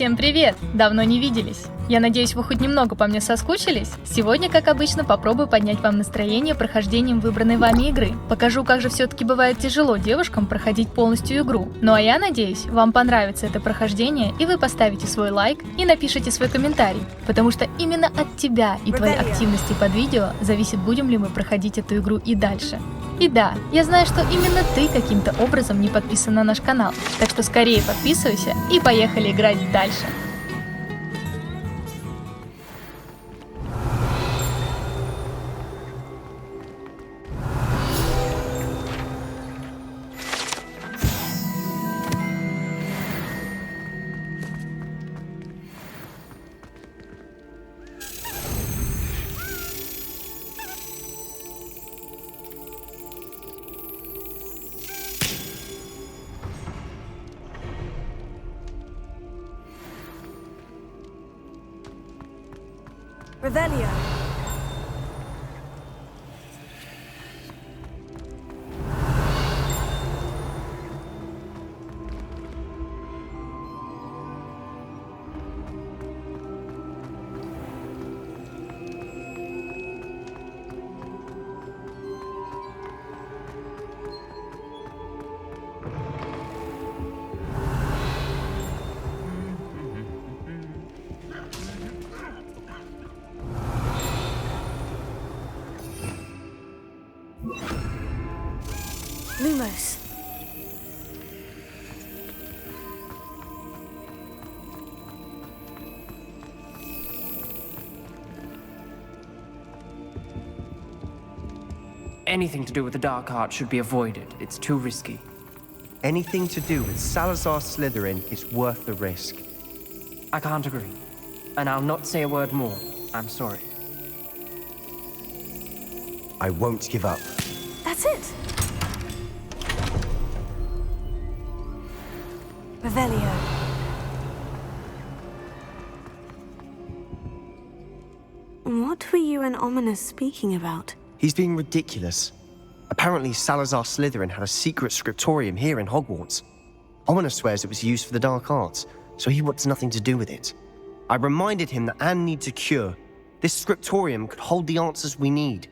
Всем привет! Давно не виделись. Я надеюсь, вы хоть немного по мне соскучились? Сегодня, как обычно, попробую поднять вам настроение прохождением выбранной вами игры. Покажу, как же все-таки бывает тяжело девушкам проходить полностью игру. Ну а я надеюсь, вам понравится это прохождение, и вы поставите свой лайк и напишите свой комментарий. Потому что именно от тебя и твоей активности под видео зависит, будем ли мы проходить эту игру и дальше. И да, я знаю, что именно ты каким-то образом не подписан на наш канал, так что скорее подписывайся и поехали играть дальше. Revelio. Lumos. Anything to do with the dark art should be avoided. It's too risky. Anything to do with Salazar Slytherin is worth the risk. I can't agree. And I'll not say a word more. I'm sorry. I won't give up. That's it. Revelio. What were you and Ominous speaking about? He's being ridiculous. Apparently Salazar Slytherin had a secret scriptorium here in Hogwarts. Ominous swears it was used for the dark arts, so he wants nothing to do with it. I reminded him that Anne needs a cure. This scriptorium could hold the answers we need.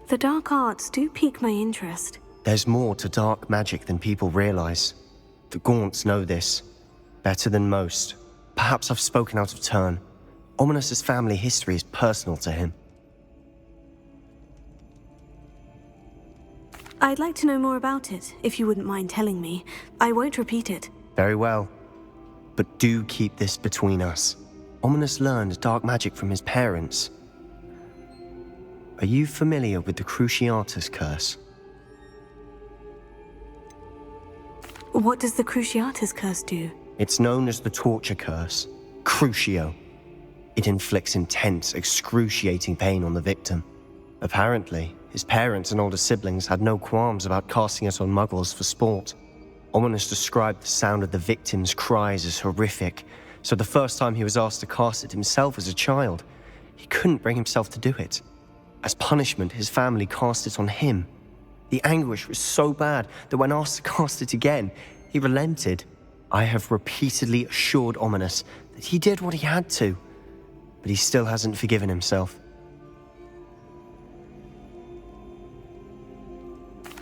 The dark arts do pique my interest. There's more to dark magic than people realize. The Gaunts know this better than most. Perhaps I've spoken out of turn. Ominous's family history is personal to him. I'd like to know more about it, if you wouldn't mind telling me. I won't repeat it. Very well. But do keep this between us. Ominous learned dark magic from his parents. Are you familiar with the Cruciatus Curse? What does the Cruciatus Curse do? It's known as the Torture Curse, Crucio. It inflicts intense, excruciating pain on the victim. Apparently, his parents and older siblings had no qualms about casting it on muggles for sport. Ominous described the sound of the victim's cries as horrific, so the first time he was asked to cast it himself as a child, he couldn't bring himself to do it. As punishment, his family cast it on him. The anguish was so bad that when asked to cast it again, he relented. I have repeatedly assured Ominous that he did what he had to, but he still hasn't forgiven himself.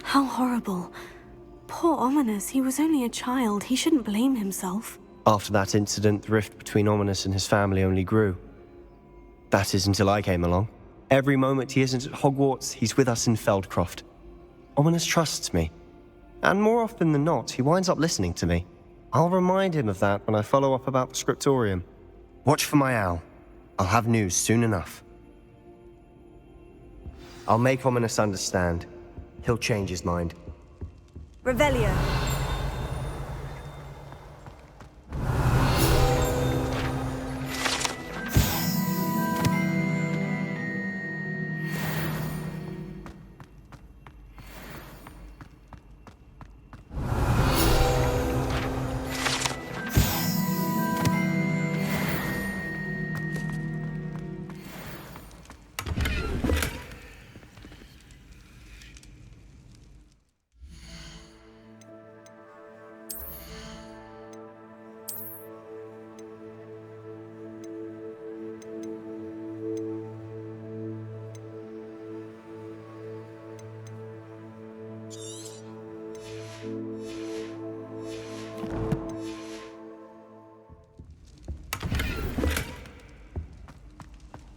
How horrible. Poor Ominous, he was only a child. He shouldn't blame himself. After that incident, the rift between Ominous and his family only grew. That is until I came along. Every moment he isn't at Hogwarts, he's with us in Feldcroft. Ominous trusts me. And more often than not, he winds up listening to me. I'll remind him of that when I follow up about the scriptorium. Watch for my owl. I'll have news soon enough. I'll make Ominous understand. He'll change his mind. Revelio.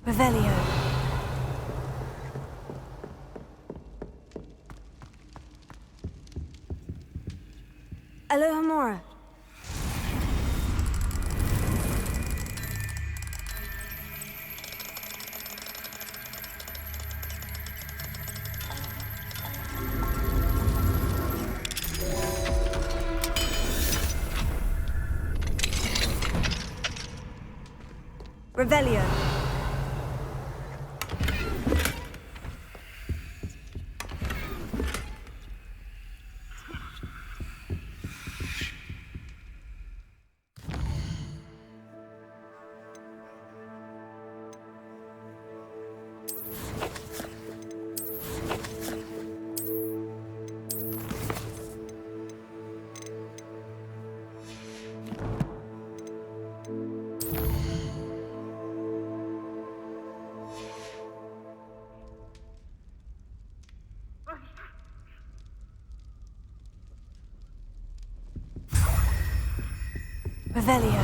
Revelio. Alohomora. Revelio. Revelio.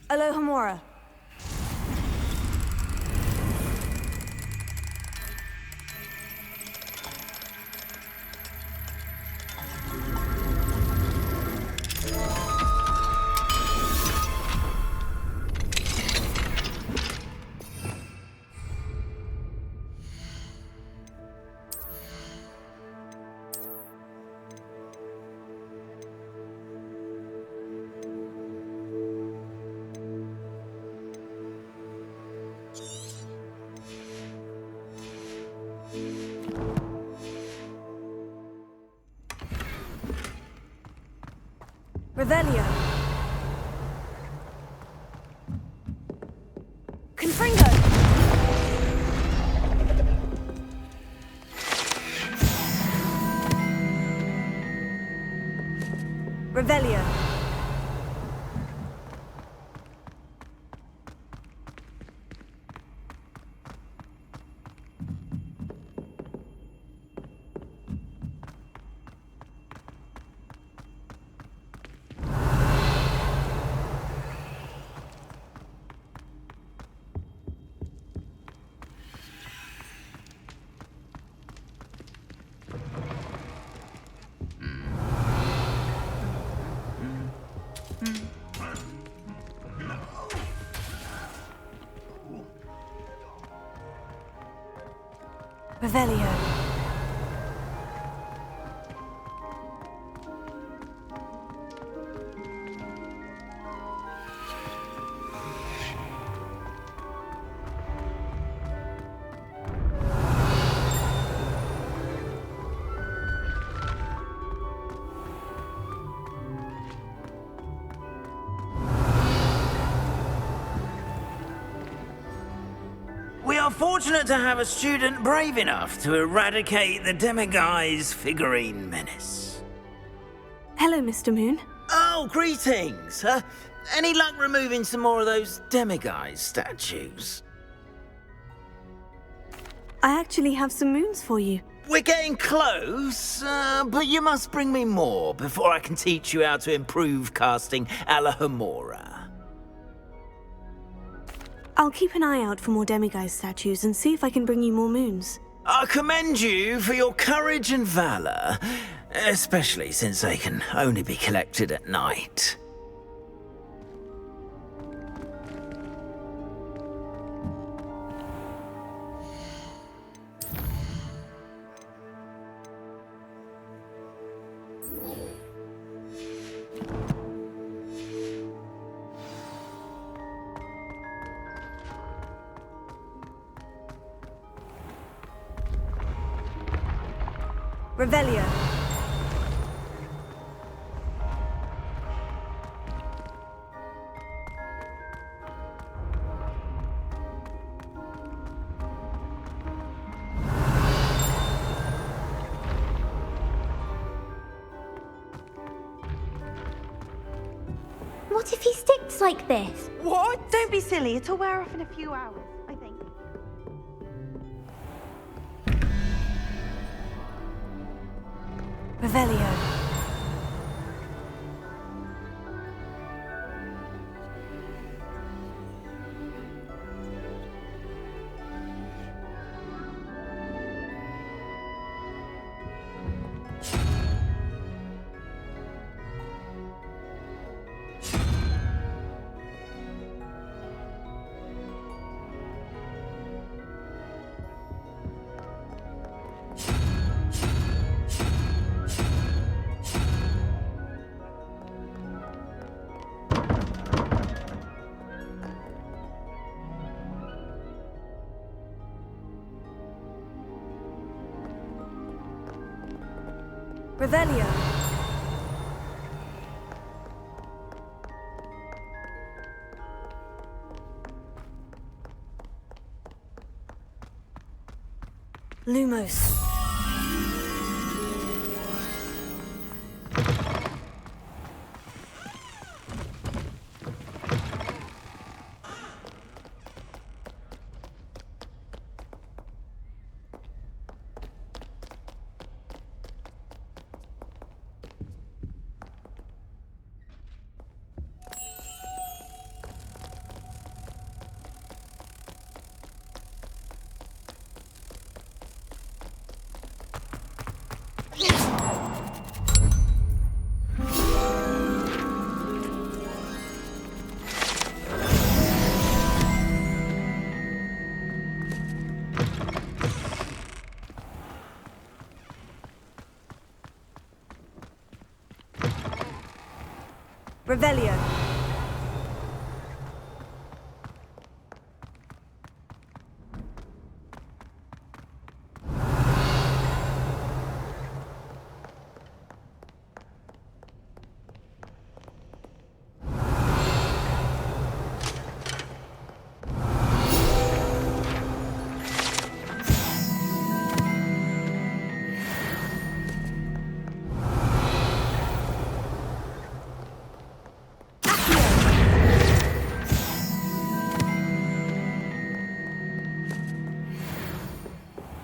Alohomora. Revelio. Confringo. Revelio. Revelio. We are fortunate to have a student brave enough to eradicate the demiguise figurine menace. Hello, Mr. Moon. Oh, greetings! Any luck removing some more of those demiguise statues? I actually have some moons for you. We're getting close, but you must bring me more before I can teach you how to improve casting Alohomora. I'll keep an eye out for more demiguise statues and see if I can bring you more moons. I commend you for your courage and valor, especially since they can only be collected at night. Revelio. What if he sticks like this? What? Don't be silly. It'll wear off in a few hours, I think. Revelio. Revelio. Lumos. Revelio.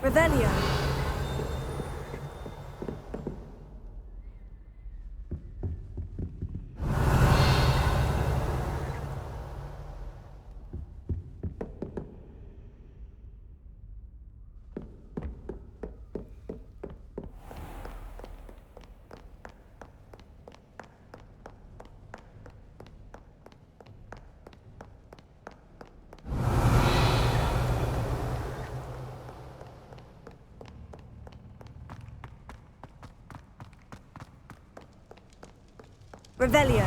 Revelio. Revelio.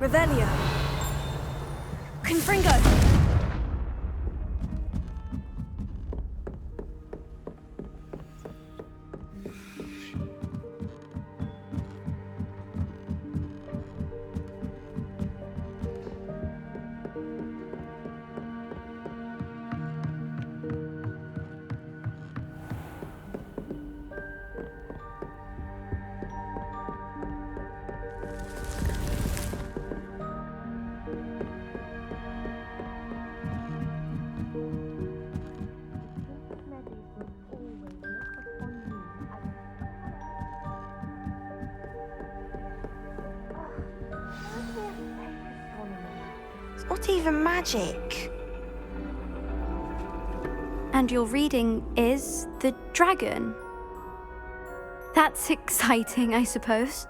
Revelio. Confringo. It's not even magic. And your reading is the dragon. That's exciting, I suppose.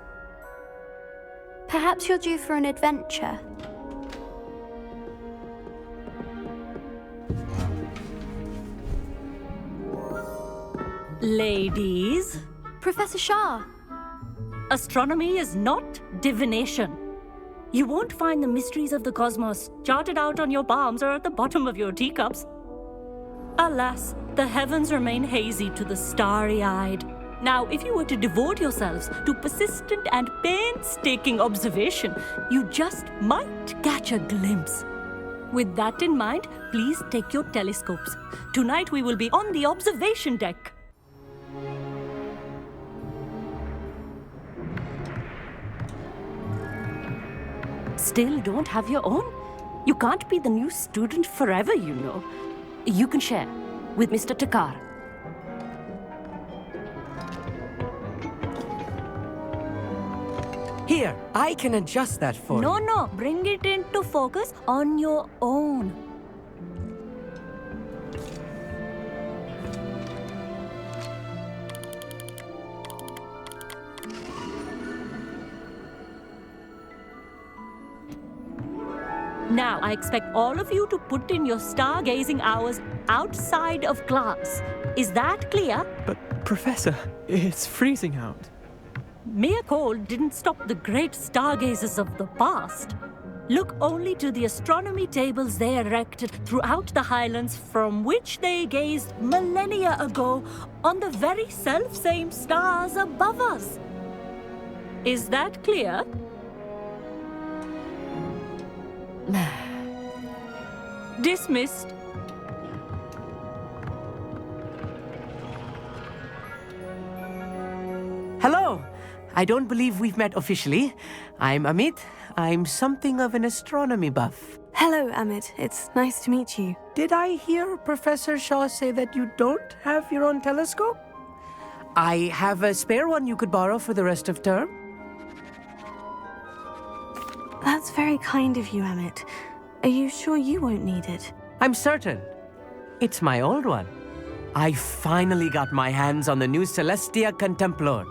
Perhaps you're due for an adventure. Ladies, Professor Shah. astronomy is not divination. You won't find the mysteries of the cosmos charted out on your palms or at the bottom of your teacups. Alas, the heavens remain hazy to the starry-eyed. Now, if you were to devote yourselves to persistent and painstaking observation, you just might catch a glimpse. With that in mind, please take your telescopes. Tonight we will be on the observation deck. Still don't have your own? You can't be the new student forever, you know. You can share with Mr. Takar. Here, I can adjust that for you. No, bring it into focus on your own. Now, I expect all of you to put in your stargazing hours outside of class. Is that clear? But, Professor, it's freezing out. Mere cold didn't stop the great stargazers of the past. Look only to the astronomy tables they erected throughout the highlands from which they gazed millennia ago on the very self-same stars above us. Is that clear? Dismissed. Hello! I don't believe we've met officially. I'm Amit. I'm something of an astronomy buff. Hello, Amit. It's nice to meet you. Did I hear Professor Shaw say that you don't have your own telescope? I have a spare one you could borrow for the rest of term. That's very kind of you, Amit. Are you sure you won't need it? I'm certain. It's my old one. I finally got my hands on the new Celestia Contemplar.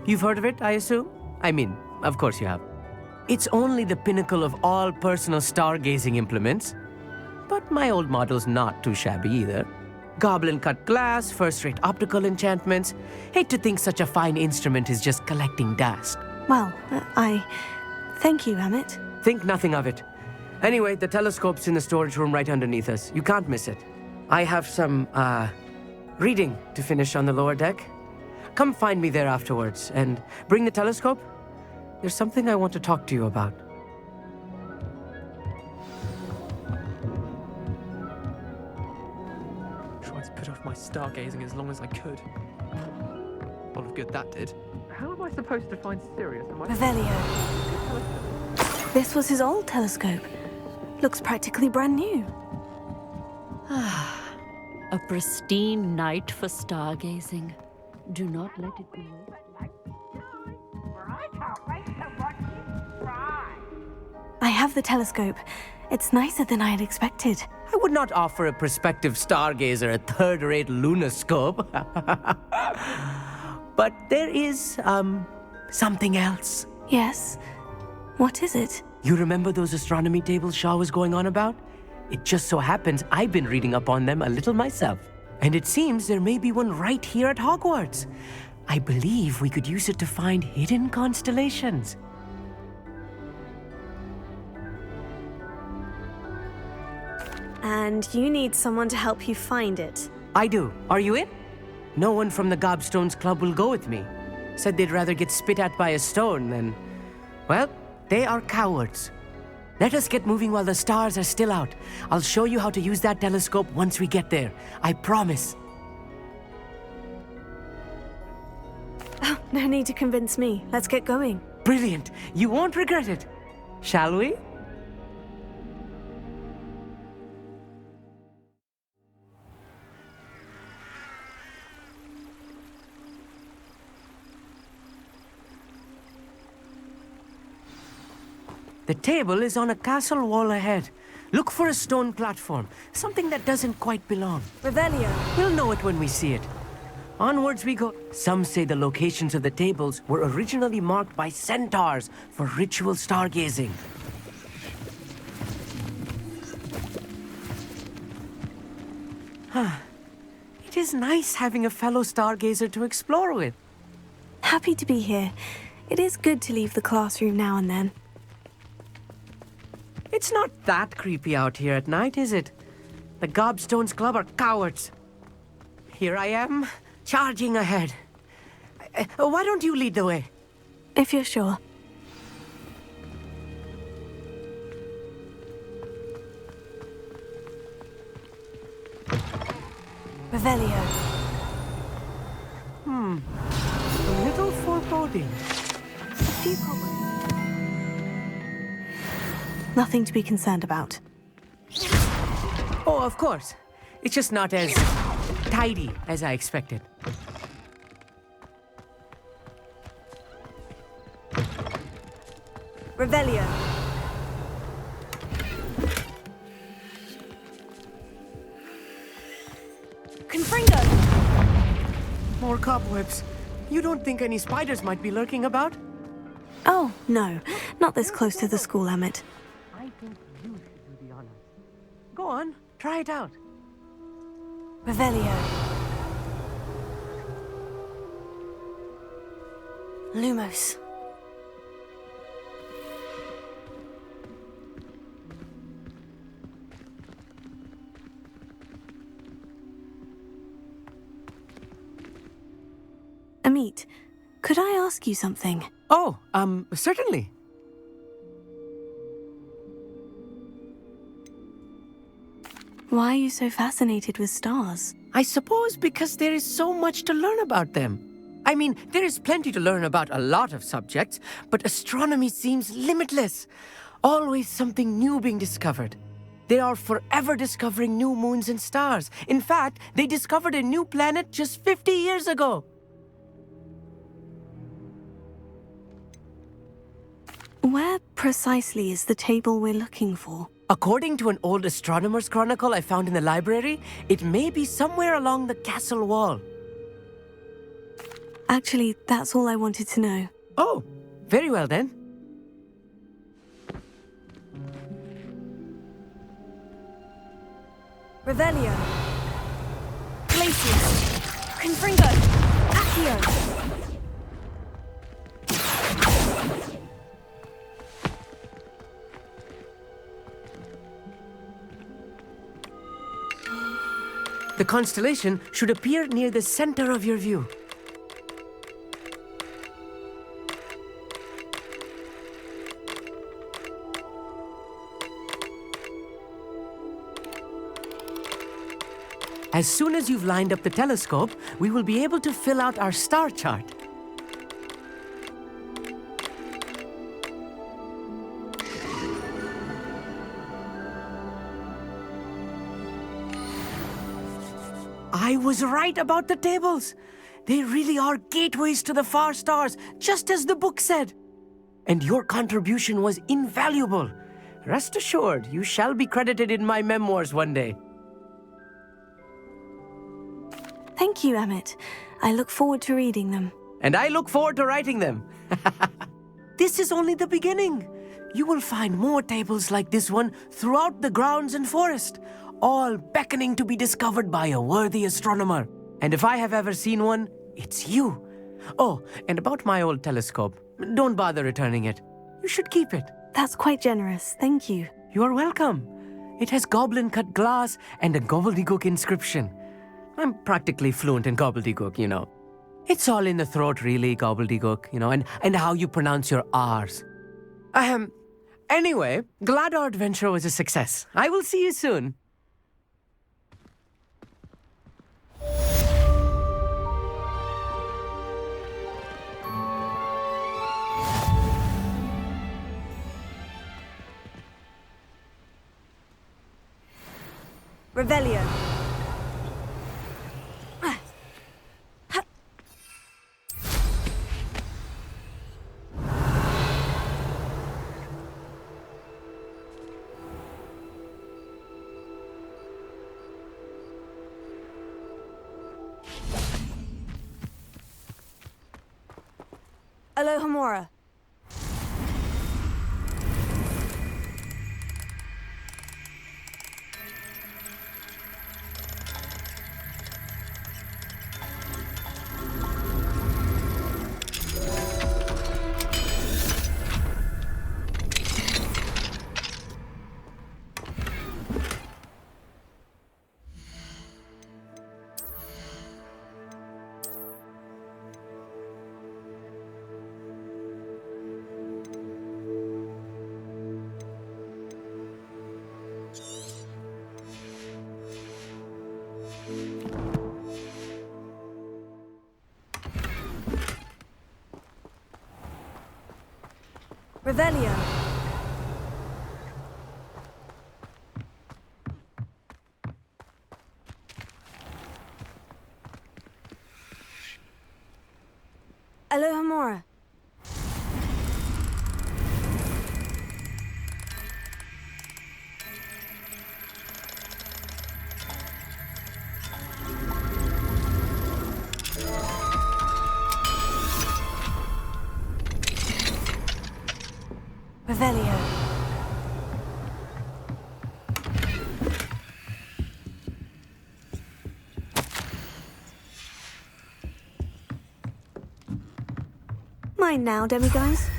You've heard of it, I assume? I mean, of course you have. It's only the pinnacle of all personal stargazing implements. But my old model's not too shabby either. Goblin-cut glass, first-rate optical enchantments. Hate to think such a fine instrument is just collecting dust. Well, thank you, Amit. Think nothing of it. Anyway, the telescope's in the storage room right underneath us. You can't miss it. I have some, reading to finish on the lower deck. Come find me there afterwards, and bring the telescope. There's something I want to talk to you about. Tried to put off my stargazing as long as I could. A lot of good that did. How am I supposed to find Sirius? Revelio. This was his old telescope. Looks practically brand new. A pristine night for stargazing. Do not let it be. I have the telescope. It's nicer than I had expected. I would not offer a prospective stargazer a third-rate lunoscope. But there is, something else. Yes? What is it? You remember those astronomy tables Shaw was going on about? It just so happens I've been reading up on them a little myself. And it seems there may be one right here at Hogwarts. I believe we could use it to find hidden constellations. And you need someone to help you find it. I do. Are you in? No one from the Gobstones Club will go with me. Said they'd rather get spit at by a stone than... Well, they are cowards. Let us get moving while the stars are still out. I'll show you how to use that telescope once we get there. I promise. Oh, no need to convince me. Let's get going. Brilliant. You won't regret it. Shall we? The table is on a castle wall ahead. Look for a stone platform, something that doesn't quite belong. Revelio. We'll know it when we see it. Onwards we go. Some say the locations of the tables were originally marked by centaurs for ritual stargazing. It is nice having a fellow stargazer to explore with. Happy to be here. It is good to leave the classroom now and then. It's not that creepy out here at night, is it? The Gobstones Club are cowards. Here I am, charging ahead. Why don't you lead the way? If you're sure. Revelio. A little foreboding. A few cobwebs. Nothing to be concerned about. Oh, of course. It's just not as tidy as I expected. Revelio. Confringo. More cobwebs. You don't think any spiders might be lurking about? Oh, no. Not this close to the school, Emmett. I think you should do the honors. Go on, try it out. Revelio. Lumos. Amit, could I ask you something? Oh, certainly. Why are you so fascinated with stars? I suppose because there is so much to learn about them. I mean, there is plenty to learn about a lot of subjects, but astronomy seems limitless. Always something new being discovered. They are forever discovering new moons and stars. In fact, they discovered a new planet just 50 years ago. Where precisely is the table we're looking for? According to an old astronomer's chronicle I found in the library, it may be somewhere along the castle wall. Actually, that's all I wanted to know. Oh, very well then. Revelio. Glacius. Confringo. Accio. The constellation should appear near the center of your view. As soon as you've lined up the telescope, we will be able to fill out our star chart. I was right about the tables. They really are gateways to the far stars, just as the book said. And your contribution was invaluable. Rest assured, you shall be credited in my memoirs one day. Thank you, Emmett. I look forward to reading them. And I look forward to writing them. This is only the beginning. You will find more tables like this one throughout the grounds and forest, all beckoning to be discovered by a worthy astronomer. And if I have ever seen one, it's you. Oh, and about my old telescope, don't bother returning it. You should keep it. That's quite generous. Thank you. You are welcome. It has goblin-cut glass and a gobbledygook inscription. I'm practically fluent in gobbledygook, you know. It's all in the throat, really, gobbledygook, you know, and how you pronounce your R's. Anyway, glad our adventure was a success. I will see you soon. Revelio. Alohomora. Revelio. Alohomora. Revelio. Mine now, demiguise.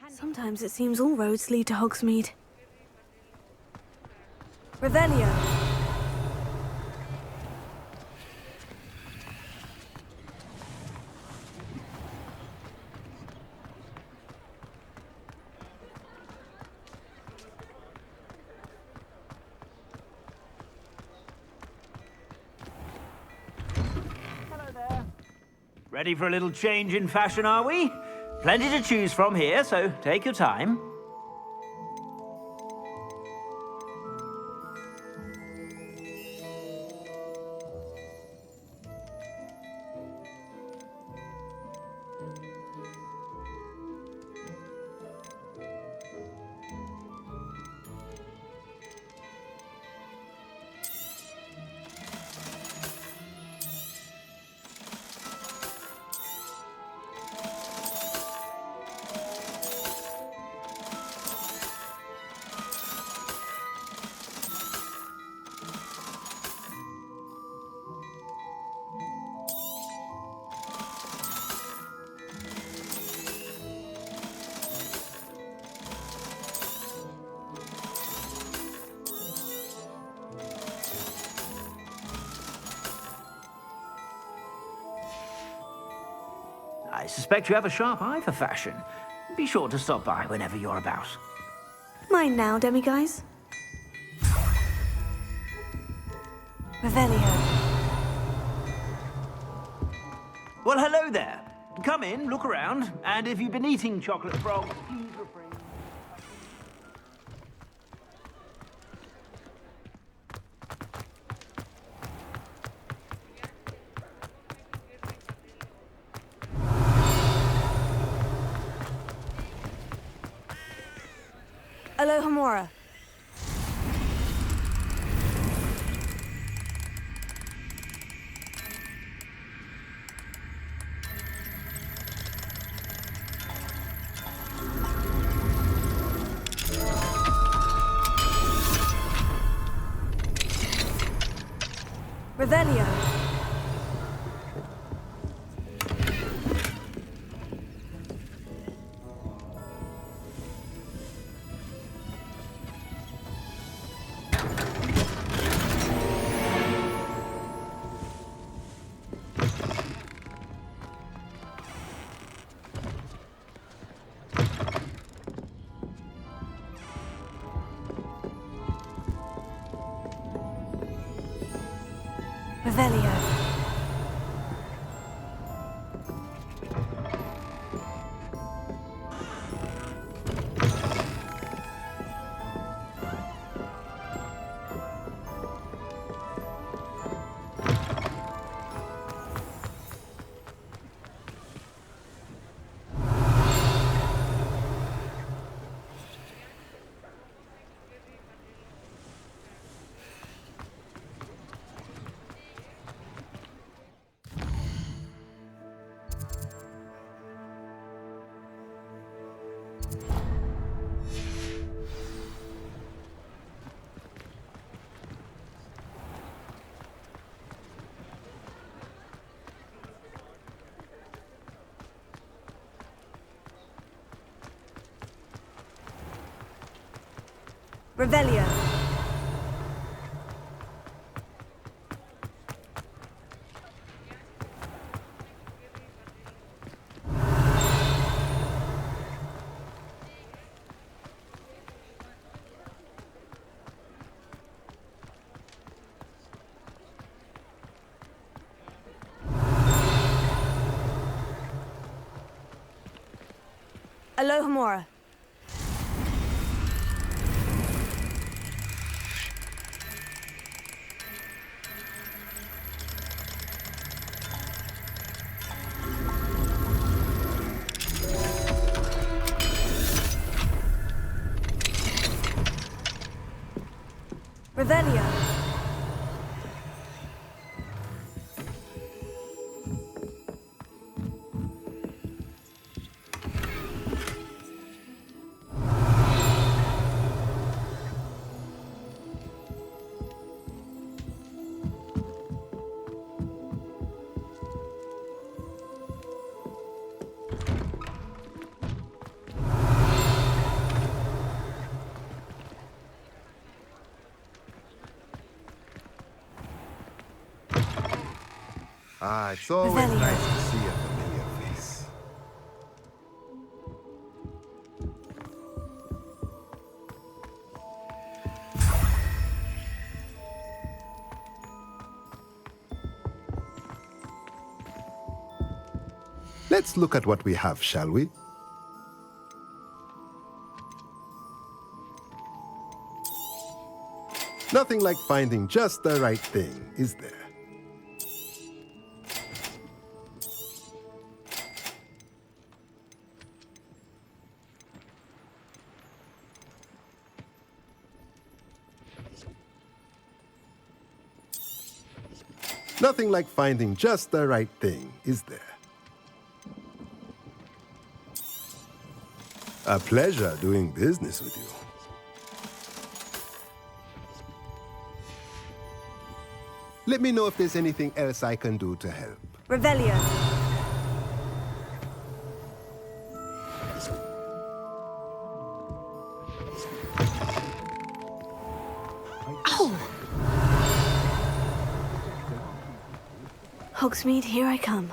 Sometimes it seems all roads lead to Hogsmeade. Revelio. Ready for a little change in fashion, are we? Plenty to choose from here, so take your time. I suspect you have a sharp eye for fashion. Be sure to stop by whenever you're about. Mine now, demiguise. Revelio. Well, hello there. Come in, look around, and if you've been eating chocolate frogs, please refrain. Alohomora. Revelio. Revelio. Revelio. Alohomora. Revelio. Ah, it's always nice to see a familiar face. Let's look at what we have, shall we? Nothing like finding just the right thing, is there? Nothing like finding just the right thing, is there? A pleasure doing business with you. Let me know if there's anything else I can do to help. Revelio. Hogsmeade, here I come.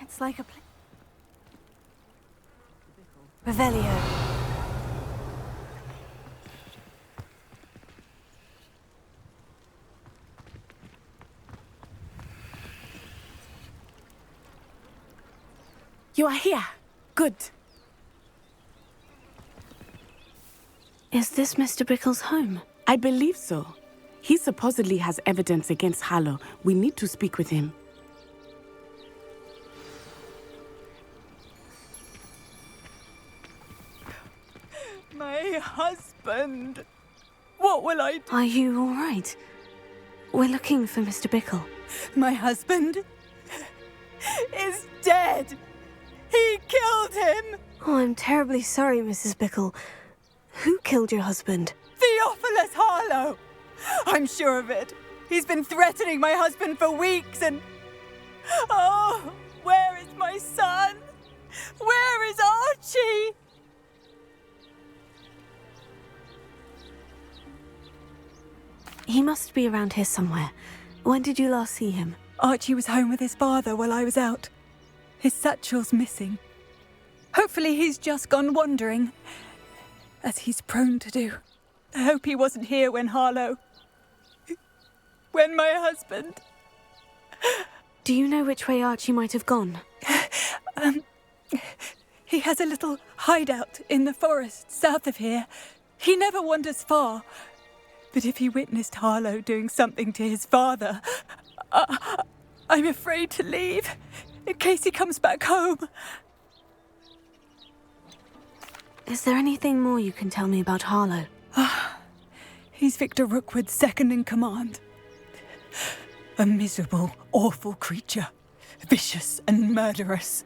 It's like a Revelio. You are here. Good. Is this Mr. Brickle's home? I believe so. He supposedly has evidence against Harlow. We need to speak with him. My husband. What will I do? Are you all right? We're looking for Mr. Bickle. My husband is dead. He killed him. Oh, I'm terribly sorry, Mrs. Bickle. Who killed your husband? Theophilus Harlow. I'm sure of it. He's been threatening my husband for weeks and... Oh, where is my son? Where is Archie? He must be around here somewhere. When did you last see him? Archie was home with his father while I was out. His satchel's missing. Hopefully he's just gone wandering, as he's prone to do. I hope he wasn't here when my husband... Do you know which way Archie might have gone? He has a little hideout in the forest south of here. He never wanders far. But if he witnessed Harlow doing something to his father, I'm afraid to leave, in case he comes back home. Is there anything more you can tell me about Harlow? He's Victor Rookwood's second in command. A miserable, awful creature. Vicious and murderous.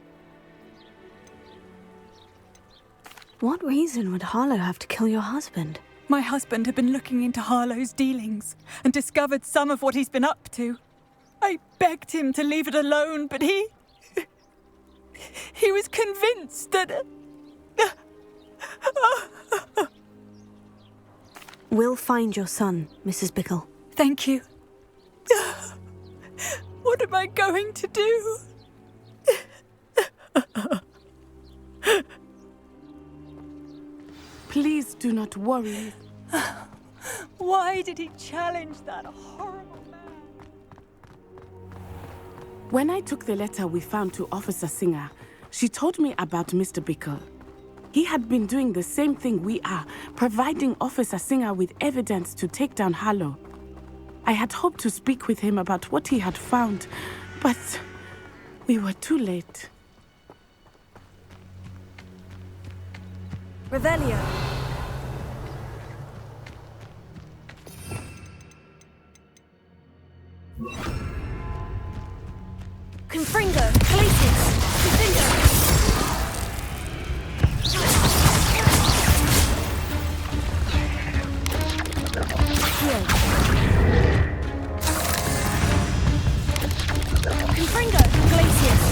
What reason would Harlow have to kill your husband? My husband had been looking into Harlow's dealings and discovered some of what he's been up to. I begged him to leave it alone, but he was convinced that... We'll find your son, Mrs. Bickle. Thank you. What am I going to do? Please do not worry. Why did he challenge that horrible man? When I took the letter we found to Officer Singer, she told me about Mr. Bickle. He had been doing the same thing we are, providing Officer Singer with evidence to take down Harlow. I had hoped to speak with him about what he had found, but we were too late. Revelio. Confringo. Glacius. Confringo. Confringo. Glacius.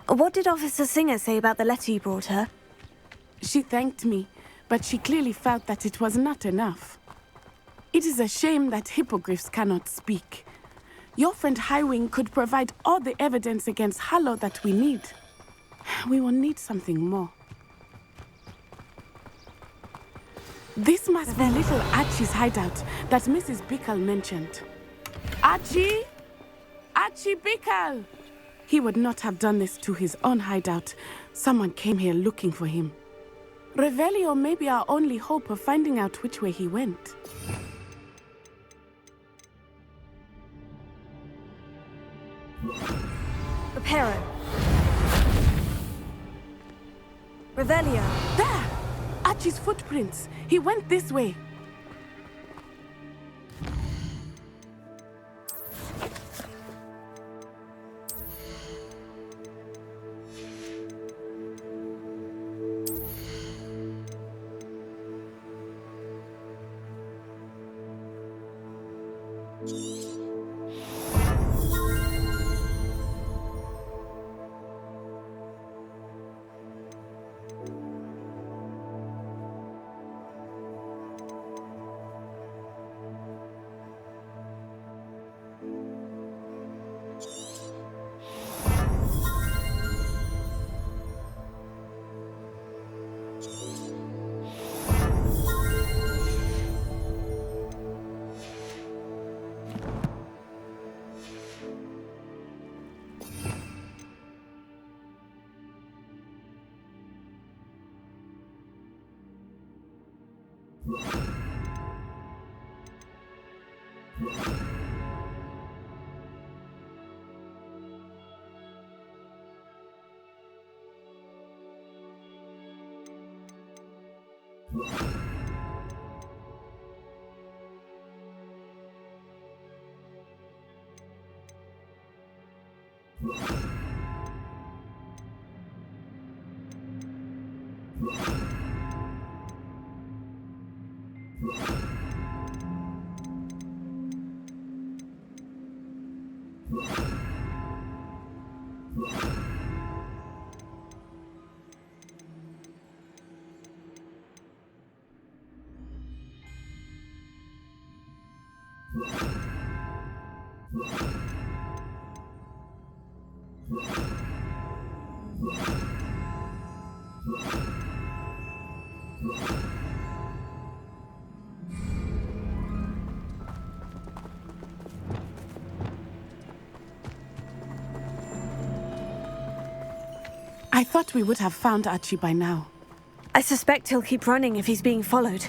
What did Officer Singer say about the letter you brought her? She thanked me, but she clearly felt that it was not enough. It is a shame that hippogriffs cannot speak. Your friend Highwing could provide all the evidence against Harlow that we need. We will need something more. This must be little Archie's hideout that Mrs. Bickle mentioned. Archie? Archie Bickle! He would not have done this to his own hideout. Someone came here looking for him. Revelio may be our only hope of finding out which way he went. Reparo. Revelio. There! Archie's footprints. He went this way. I thought we would have found Archie by now. I suspect he'll keep running if he's being followed.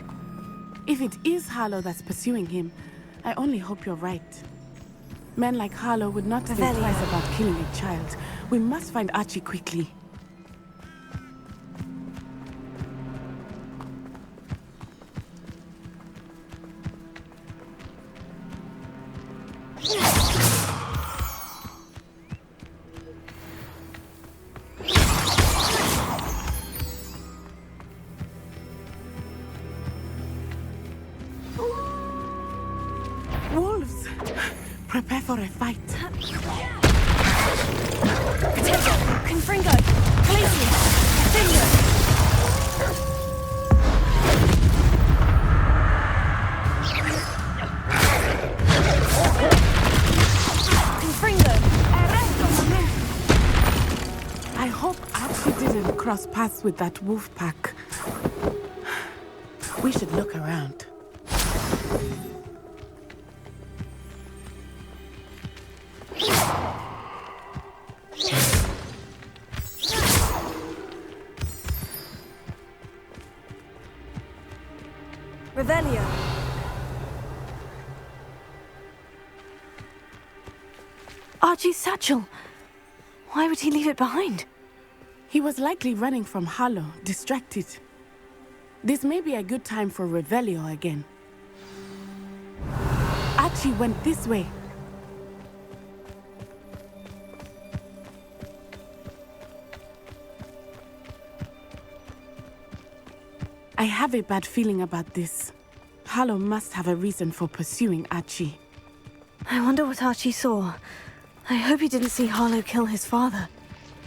If it is Harlow that's pursuing him, I only hope you're right. Men like Harlow would not think twice about killing a child. We must find Archie quickly. Wolves! Prepare for a fight. Potato, Confringo, Glacier, Finger. Confringo, I hope Archie didn't cross paths with that wolf pack. We should look around. Revelio. Archie's satchel. Why would he leave it behind? He was likely running from Harlow, distracted. This may be a good time for Revelio again. Archie went this way. I have a bad feeling about this. Harlow must have a reason for pursuing Archie. I wonder what Archie saw. I hope he didn't see Harlow kill his father.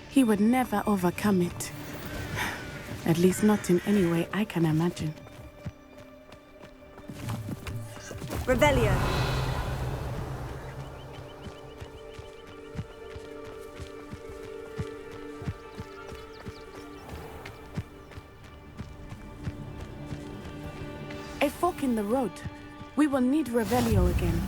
He would never overcome it. At least not in any way I can imagine. Revelio. A fork in the road. We will need Revelio again.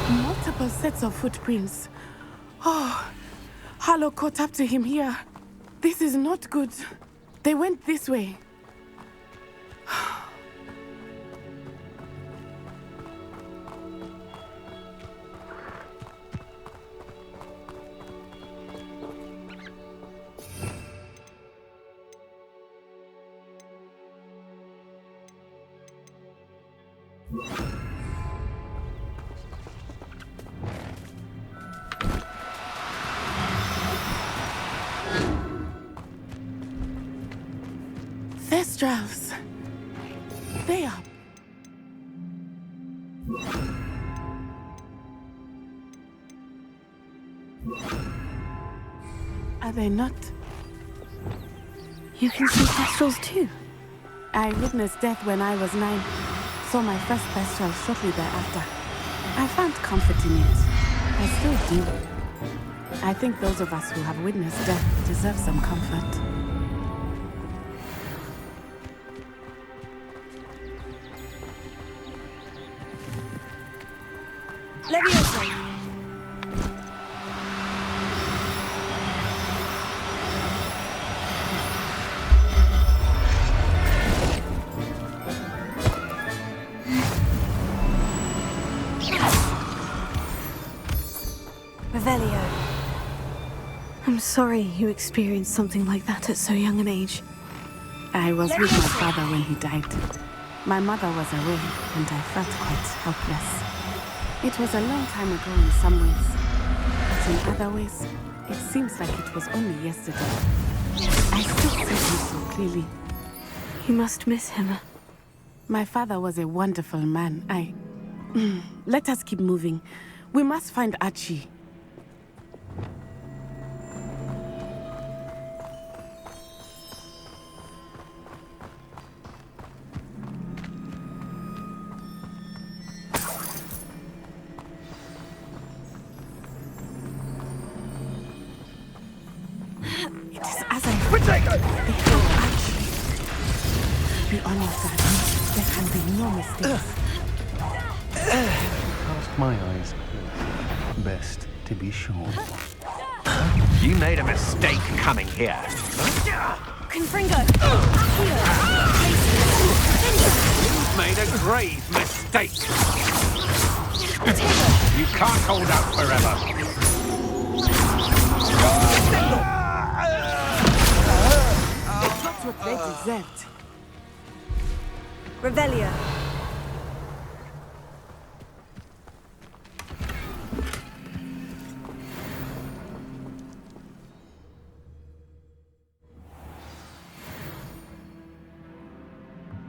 Multiple sets of footprints. Oh, Harlow caught up to him here. This is not good. They went this way. Thestrals. They are. Are they not? You can see Thestrals too. I witnessed death when I was 9. Saw my first Thestral shortly thereafter. I found comfort in it. I still do. I think those of us who have witnessed death deserve some comfort. Leviosa. sorry you experienced something like that at so young an age. I was with my father when he died. My mother was away, and I felt quite helpless. It was a long time ago in some ways, but in other ways, it seems like it was only yesterday. I still see him so clearly. You must miss him. My father was a wonderful man. Let us keep moving. We must find Archie. It is as I be on your guard. There can be no mistakes. Past my eyes. Best to be sure. You made a mistake coming here. Confringo! You've made a grave mistake. You can't hold out forever. That's what they deserved. Revelio.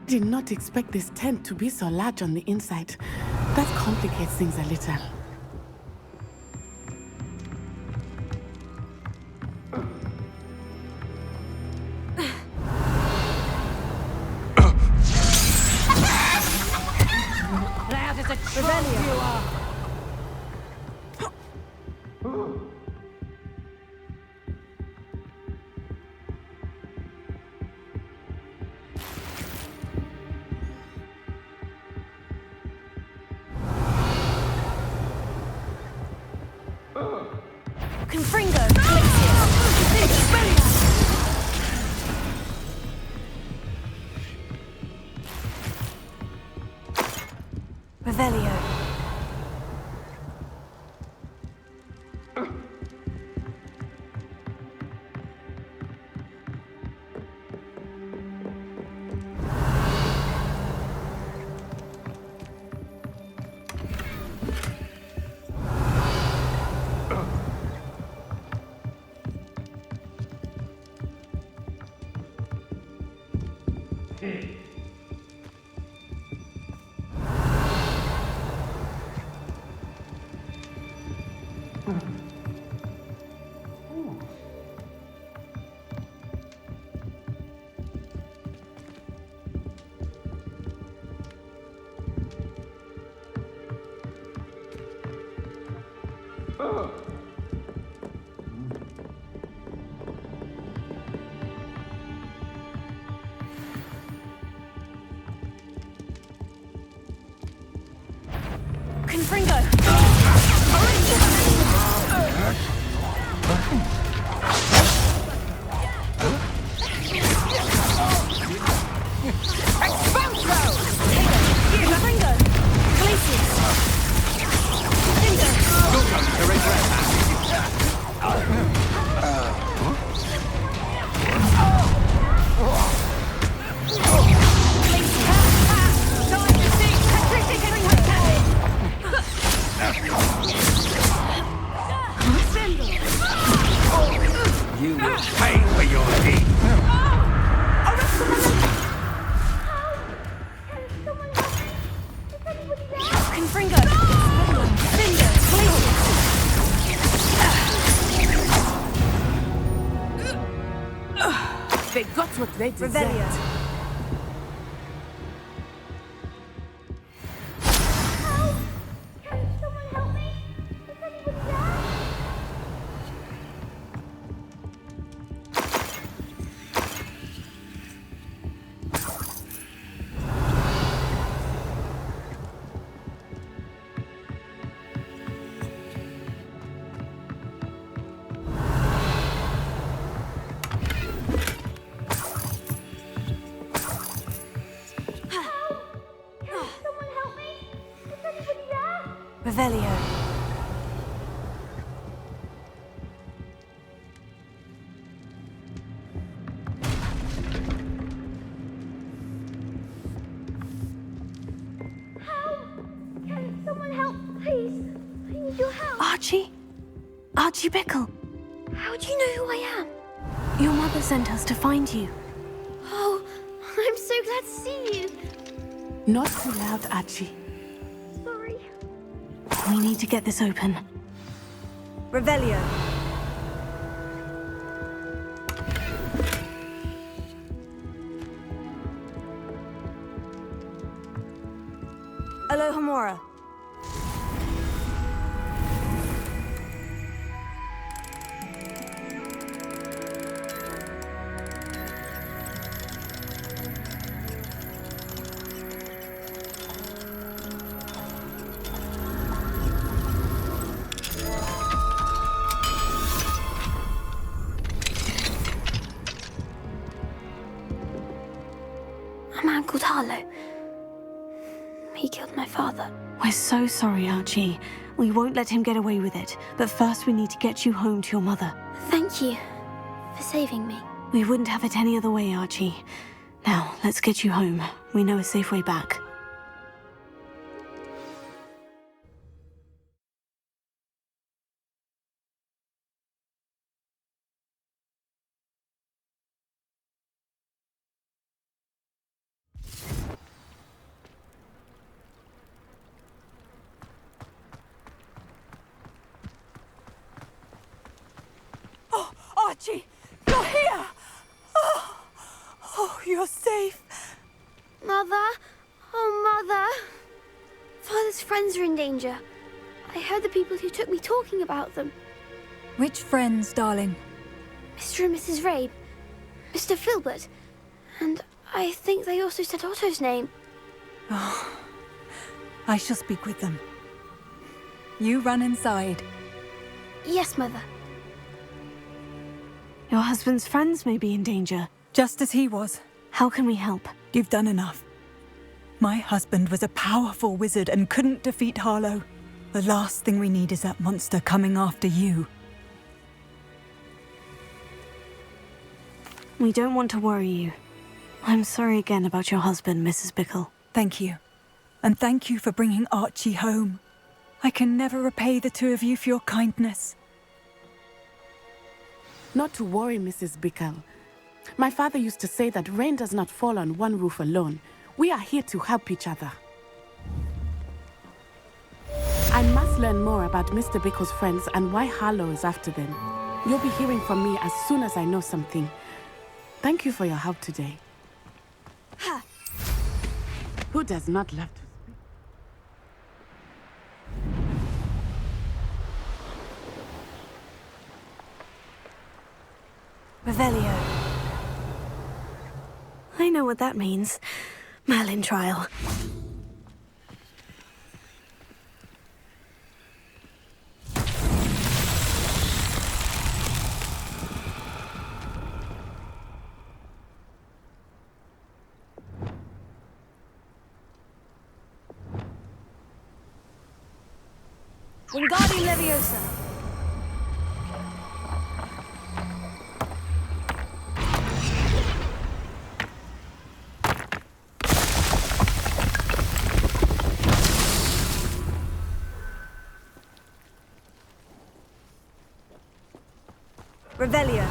I did not expect this tent to be so large on the inside. That complicates things a little. Confringo! Revelio. Confringo! You will pay for your deed. Confringo! Finger! They got what they deserved. Revelio. Archie? Archie Bickle. How do you know who I am? Your mother sent us to find you. Oh, I'm so glad to see you. Not too loud, Archie. Sorry. We need to get this open. Revelio. Alohomora. A man called Harlow. He killed my father. We're so sorry, Archie. We won't let him get away with it. But first we need to get you home to your mother. Thank you for saving me. We wouldn't have it any other way, Archie. Now, let's get you home. We know a safe way back. Archie, you're here! Oh, you're safe. Mother? Oh, Mother. Father's friends are in danger. I heard the people who took me talking about them. Which friends, darling? Mr. and Mrs. Rabe, Mr. Filbert, and I think they also said Otto's name. Oh, I shall speak with them. You run inside. Yes, Mother. Your husband's friends may be in danger. Just as he was. How can we help? You've done enough. My husband was a powerful wizard and couldn't defeat Harlow. The last thing we need is that monster coming after you. We don't want to worry you. I'm sorry again about your husband, Mrs. Bickle. Thank you. And thank you for bringing Archie home. I can never repay the two of you for your kindness. Not to worry, Mrs. Bickle. My father used to say that rain does not fall on one roof alone. We are here to help each other. I must learn more about Mr. Bickle's friends and why Harlow is after them. You'll be hearing from me as soon as I know something. Thank you for your help today. Ha! Who does not love to speak? Revelio. I know what that means. Merlin trial. Wingardium Leviosa. Revelio.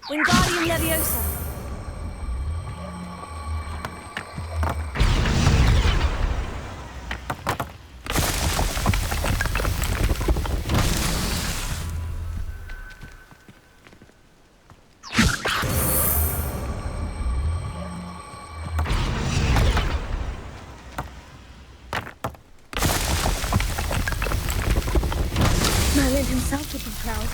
Wingardium Leviosa. Merlin himself would be proud.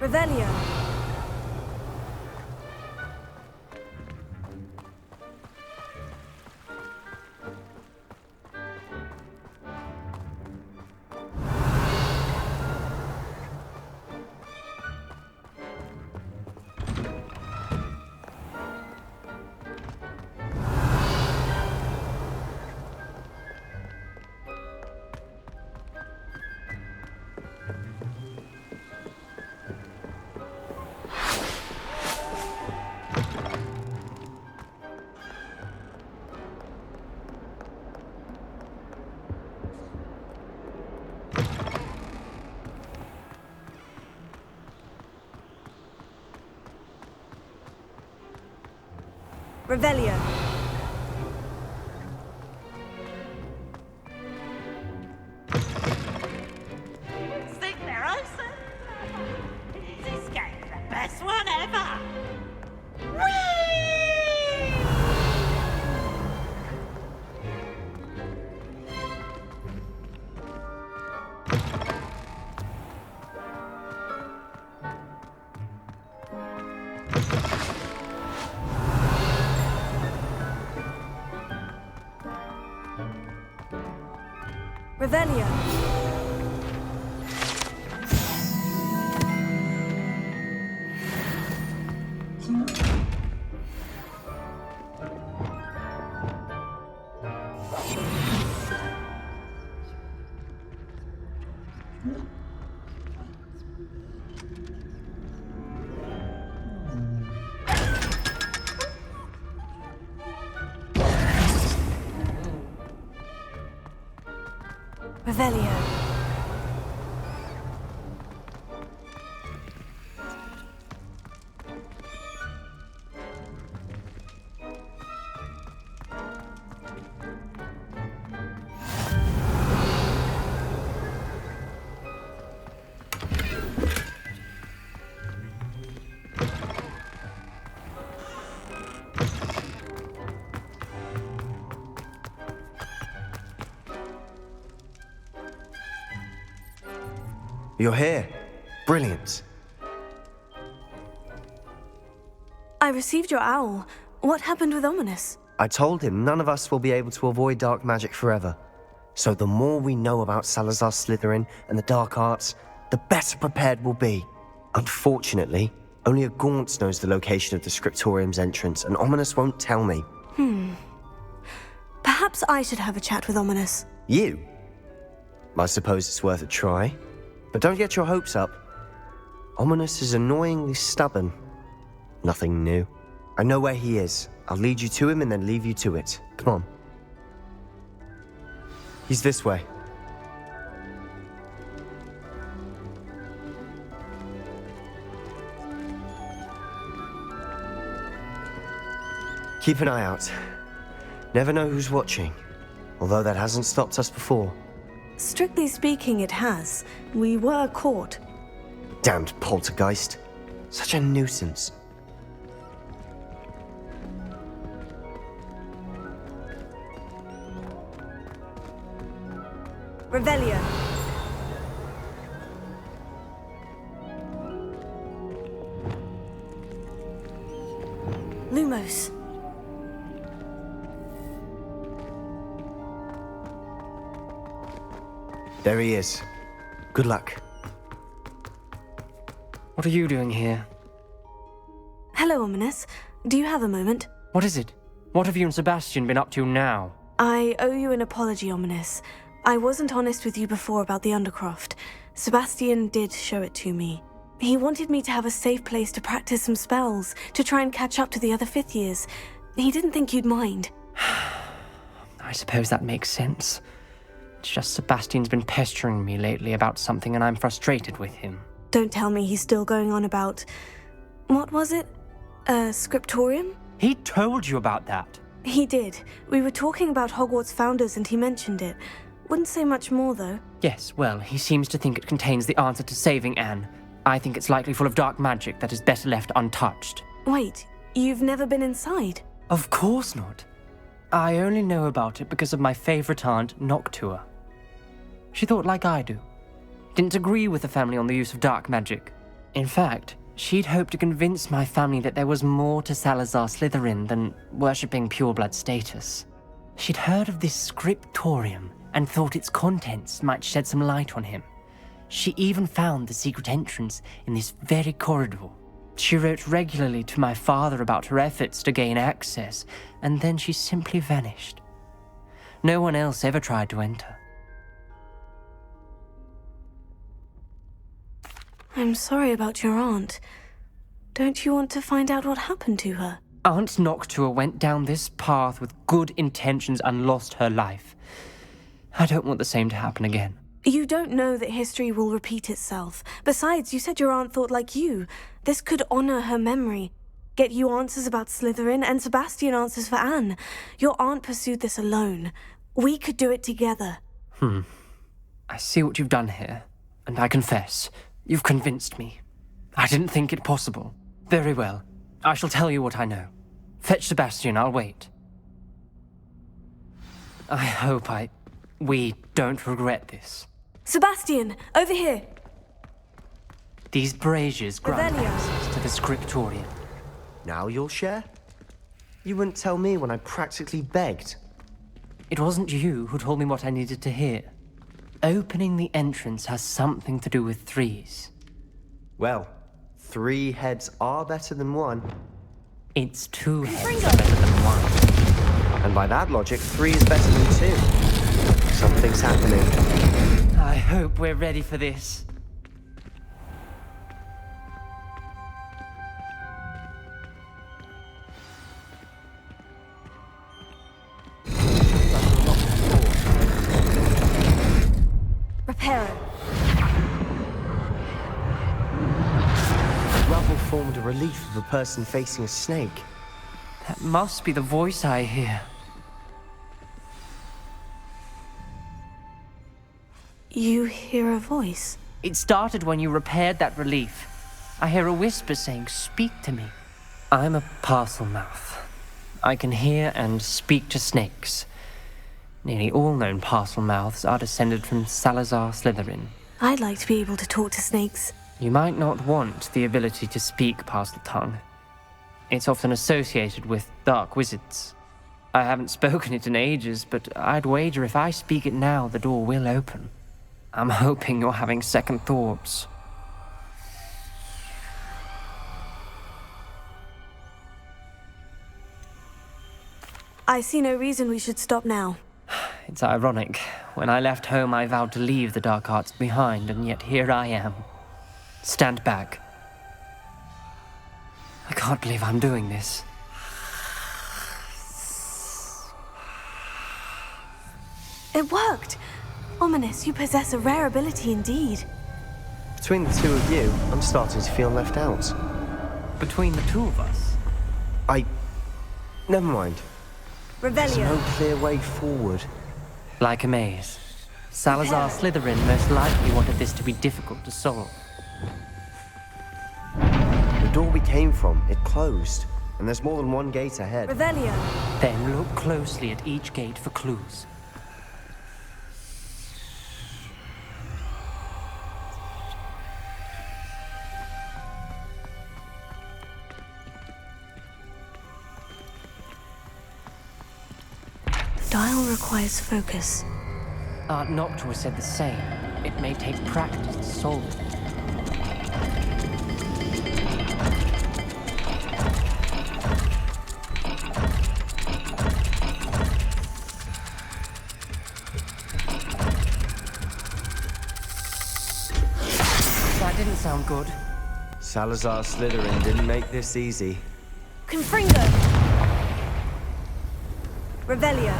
Revelio. Revelio. Think they're awesome? This game's the best one ever! Whee! Revelio. Revelio. You're here. Brilliant. I received your owl. What happened with Ominous? I told him none of us will be able to avoid dark magic forever. So the more we know about Salazar Slytherin and the dark arts, the better prepared we'll be. Unfortunately, only a Gaunt knows the location of the Scriptorium's entrance, and Ominous won't tell me. Perhaps I should have a chat with Ominous. You? I suppose it's worth a try. But don't get your hopes up. Ominous is annoyingly stubborn. Nothing new. I know where he is. I'll lead you to him and then leave you to it. Come on. He's this way. Keep an eye out. Never know who's watching. Although that hasn't stopped us before. Strictly speaking, it has. We were caught. Damned poltergeist. Such a nuisance. Revelio. Lumos. There he is. Good luck. What are you doing here? Hello, Ominous. Do you have a moment? What is it? What have you and Sebastian been up to now? I owe you an apology, Ominous. I wasn't honest with you before about the Undercroft. Sebastian did show it to me. He wanted me to have a safe place to practice some spells, to try and catch up to the other fifth years. He didn't think you'd mind. I suppose that makes sense. It's just Sebastian's been pestering me lately about something and I'm frustrated with him. Don't tell me he's still going on about... What was it? Scriptorium? He told you about that? He did. We were talking about Hogwarts founders and he mentioned it. Wouldn't say much more, though. Yes, well, he seems to think it contains the answer to saving Anne. I think it's likely full of dark magic that is better left untouched. Wait, you've never been inside? Of course not. I only know about it because of my favorite aunt, Noctua. She thought like I do. Didn't agree with the family on the use of dark magic. In fact, she'd hoped to convince my family that there was more to Salazar Slytherin than worshipping pureblood status. She'd heard of this scriptorium and thought its contents might shed some light on him. She even found the secret entrance in this very corridor. She wrote regularly to my father about her efforts to gain access, and then she simply vanished. No one else ever tried to enter. I'm sorry about your aunt. Don't you want to find out what happened to her? Aunt Noctua went down this path with good intentions and lost her life. I don't want the same to happen again. You don't know that history will repeat itself. Besides, you said your aunt thought like you. This could honor her memory. Get you answers about Slytherin, and Sebastian answers for Anne. Your aunt pursued this alone. We could do it together. I see what you've done here, and I confess, you've convinced me. I didn't think it possible. Very well. I shall tell you what I know. Fetch Sebastian, I'll wait. I hope we don't regret this. Sebastian, over here. These braziers grant Revelio. access to the scriptorium. Now you'll share? You wouldn't tell me when I practically begged. It wasn't you who told me what I needed to hear. Opening the entrance has something to do with threes. Well, 3 heads are better than 1. It's 2 heads are better than 1. And by that logic, 3 is better than 2. Something's happening. I hope we're ready for this. Reparo. The rubble formed a relief of a person facing a snake. That must be the voice I hear. You hear a voice? It started when you repaired that relief. I hear a whisper saying, "Speak to me." I'm a parcel mouth. I can hear and speak to snakes. Nearly all known parcel mouths are descended from Salazar Slytherin. I'd like to be able to talk to snakes. You might not want the ability to speak parcel tongue. It's often associated with dark wizards. I haven't spoken it in ages, but I'd wager if I speak it now, the door will open. I'm hoping you're having second thoughts. I see no reason we should stop now. It's ironic. When I left home, I vowed to leave the dark arts behind, and yet here I am. Stand back. I can't believe I'm doing this. It worked! Ominous, you possess a rare ability indeed. Between the 2 of you, I'm starting to feel left out. Between the 2 of us? Never mind. There's Revelio. no clear way forward. Like a maze. Salazar Slytherin most likely wanted this to be difficult to solve. The door we came from, it closed. And there's more than 1 gate ahead. Revelio. Then look closely at each gate for clues. Dial requires focus. Aunt Noctua said the same. It may take practice to solve it. That didn't sound good. Salazar Slytherin didn't make this easy. Confringo. Revelio.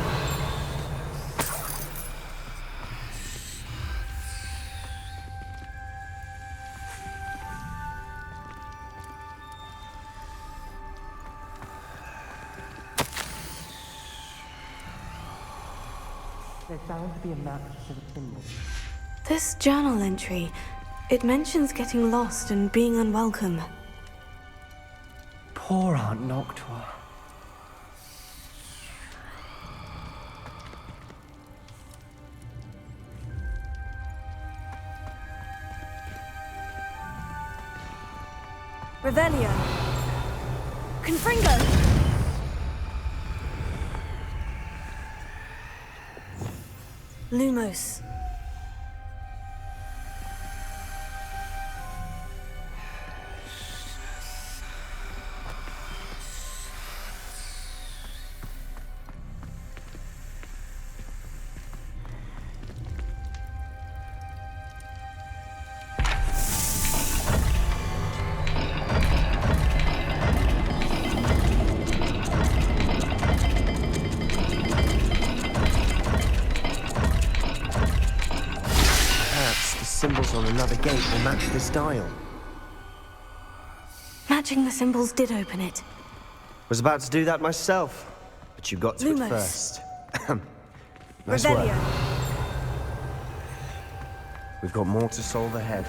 There sounds to be a map to the symbol. This journal entry, it mentions getting lost and being unwelcome. Poor Aunt Noctua. Revelio. Confringo. Lumos. Symbols on another gate will match this dial. Matching the symbols did open it. Was about to do that myself, but you got to Lumos. it first. Nice work. Revelio. We've got more to solve ahead.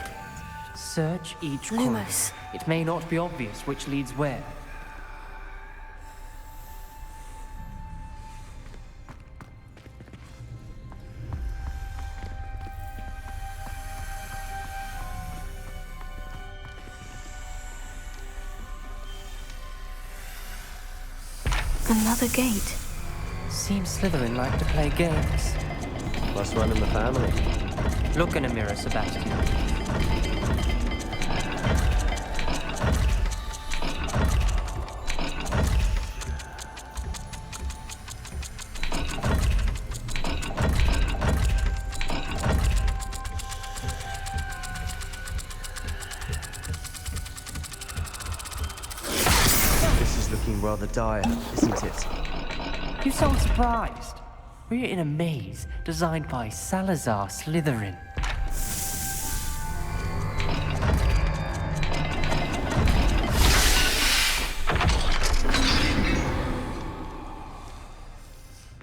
Search each corner. Lumos. It may not be obvious which leads where. Another gate. Seems Slytherin like to play games. Must run in the family. Look in a mirror, Sebastian. Rather dire, isn't it? You sound surprised. We're in a maze designed by Salazar Slytherin.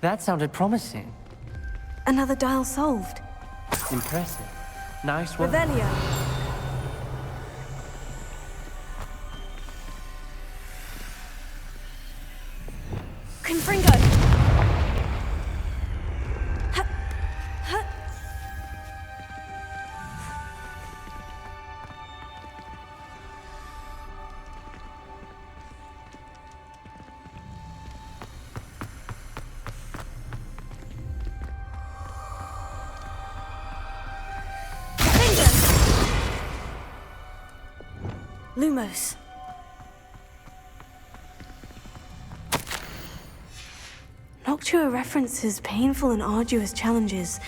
That sounded promising. Another dial solved. Impressive. Nice work. Revelio. Confringo. Lumos. Noctua references painful and arduous challenges,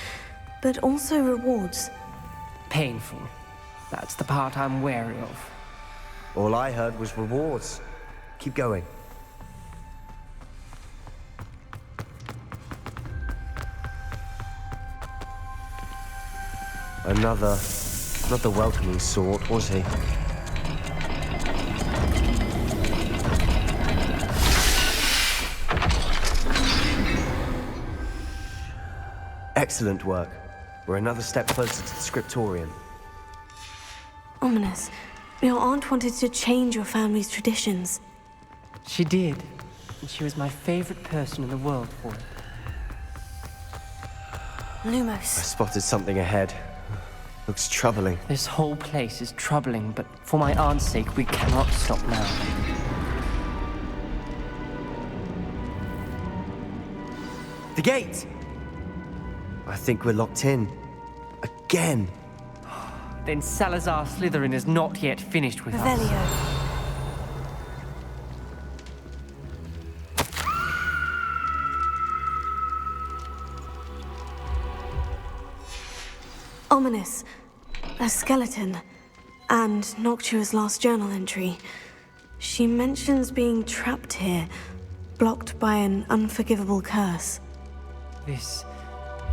but also rewards. Painful. That's the part I'm wary of. All I heard was rewards. Keep going. Another not the welcoming sort, was he? Excellent work. We're another step closer to the scriptorium. Ominous. Your aunt wanted to change your family's traditions. She did. And she was my favorite person in the world for it. Lumos. I spotted something ahead. Looks troubling. This whole place is troubling, but for my aunt's sake, we cannot stop now. The gate! I think we're locked in. Again. Then Salazar Slytherin is not yet finished with us. Revelio. Ominous. A skeleton. And Noctua's last journal entry. She mentions being trapped here, blocked by an unforgivable curse. This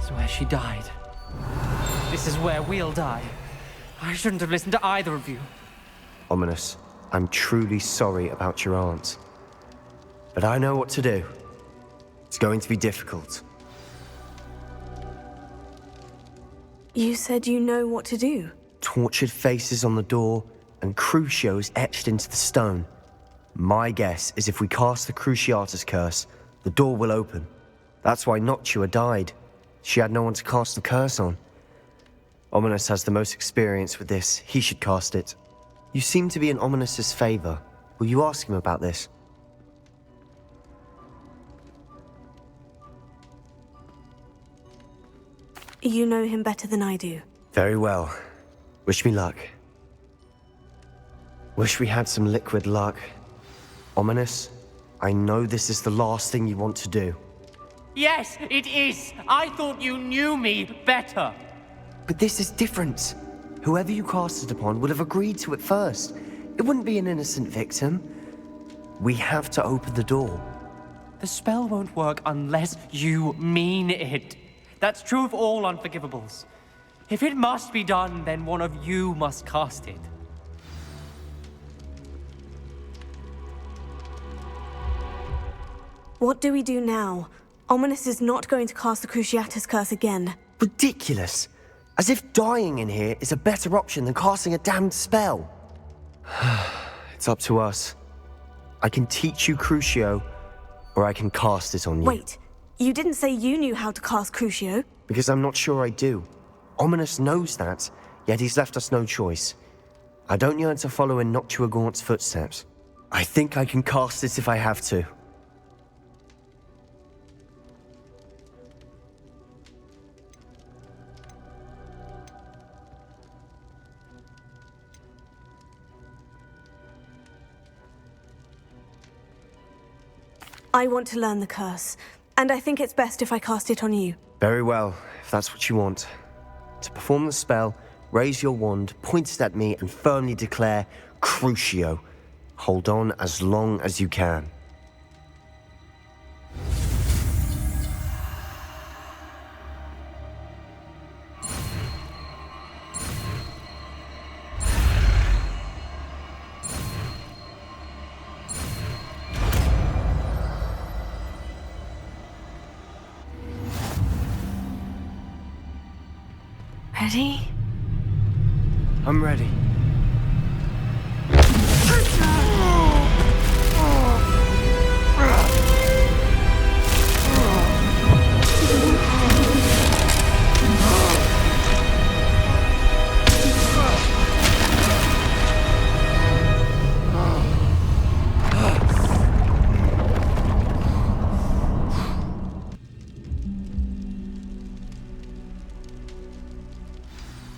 is where she died. This is where we'll die. I shouldn't have listened to either of you. Ominous, I'm truly sorry about your aunt. But I know what to do. It's going to be difficult. You said you know what to do. Tortured faces on the door and crucios etched into the stone. My guess is if we cast the Cruciatus curse, the door will open. That's why Noctua died. She had no one to cast the curse on. Ominous has the most experience with this. He should cast it. You seem to be in Ominous's favor. Will you ask him about this? You know him better than I do. Very well. Wish me luck. Wish we had some liquid luck. Ominous, I know this is the last thing you want to do. Yes, it is. I thought you knew me better. But this is different. Whoever you cast it upon would have agreed to it first. It wouldn't be an innocent victim. We have to open the door. The spell won't work unless you mean it. That's true of all unforgivables. If it must be done, then one of you must cast it. What do we do now? Ominous is not going to cast the Cruciatus Curse again. Ridiculous. As if dying in here is a better option than casting a damned spell. It's up to us. I can teach you Crucio, or I can cast it on you. Wait, you didn't say you knew how to cast Crucio? Because I'm not sure I do. Ominous knows that, yet he's left us no choice. I don't yearn to follow in Noctuagaunt's footsteps. I think I can cast it if I have to. I want to learn the curse, and I think it's best if I cast it on you. Very well, if that's what you want. To perform the spell, raise your wand, point it at me, and firmly declare, Crucio. Hold on as long as you can. Ready? I'm ready.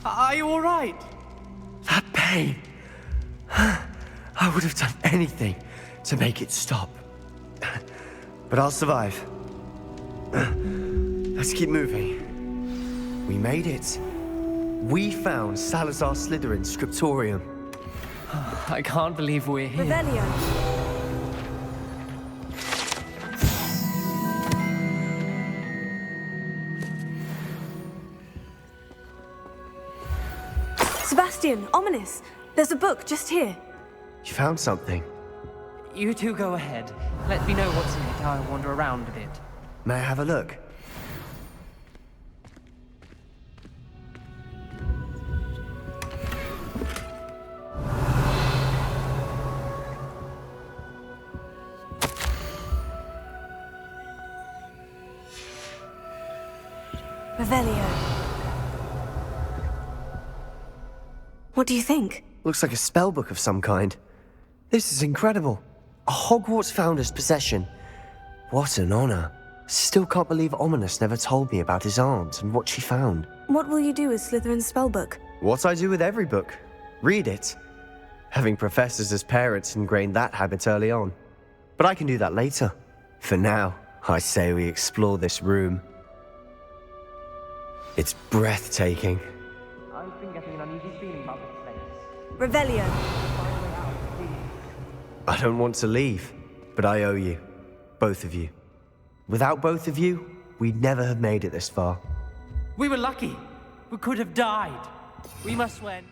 Are you all right? That pain. I would have done anything to make it stop. But I'll survive. Let's keep moving. We made it. We found Salazar Slytherin's scriptorium. I can't believe we're here. Revelio. Sebastian, Ominous, there's a book just here. You found something? You two go ahead. Let me know what's in it. I'll wander around a bit. May I have a look? Revelio. What do you think? Looks like a spellbook of some kind. This is incredible. A Hogwarts founder's possession. What an honor. Still can't believe Ominous never told me about his aunt and what she found. What will you do with Slytherin's spellbook? What I do with every book. Read it. Having professors as parents ingrained that habit early on. But I can do that later. For now, I say we explore this room. It's breathtaking. I've been getting an uneasy feeling about this place. Revelio. I don't want to leave, but I owe you. Both of you. Without both of you, we'd never have made it this far. We were lucky. We could have died. We must win.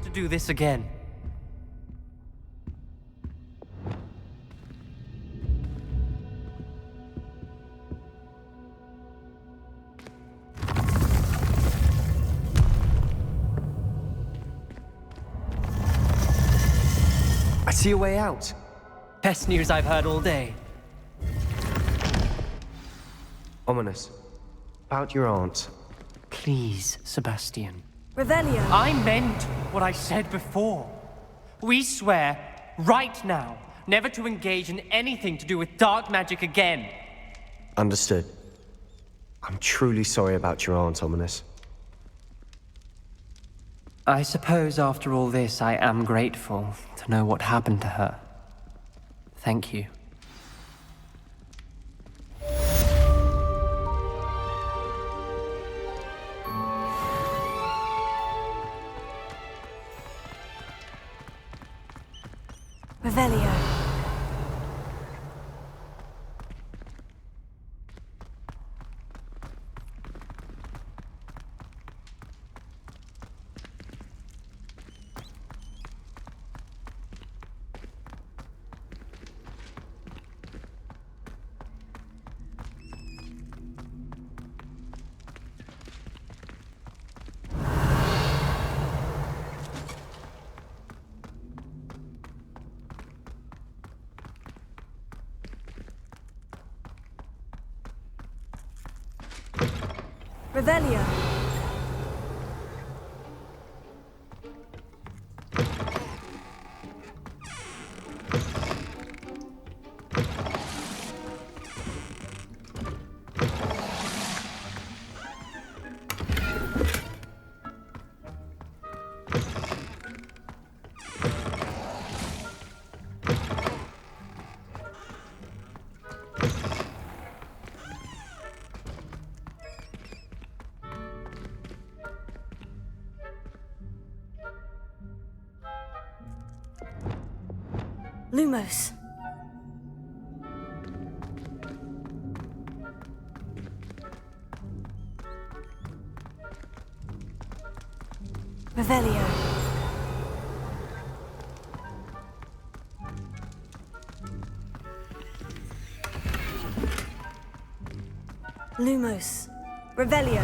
To do this again. I see a way out. Best news I've heard all day. Ominous. About your aunt. Please, Sebastian. Revelio. I meant what I said before. We swear, right now, never to engage in anything to do with dark magic again. Understood. I'm truly sorry about your aunt, Ominous. I suppose after all this, I am grateful to know what happened to her. Thank you. Revelio. Revelio. Lumos. Revelio. Lumos. Revelio.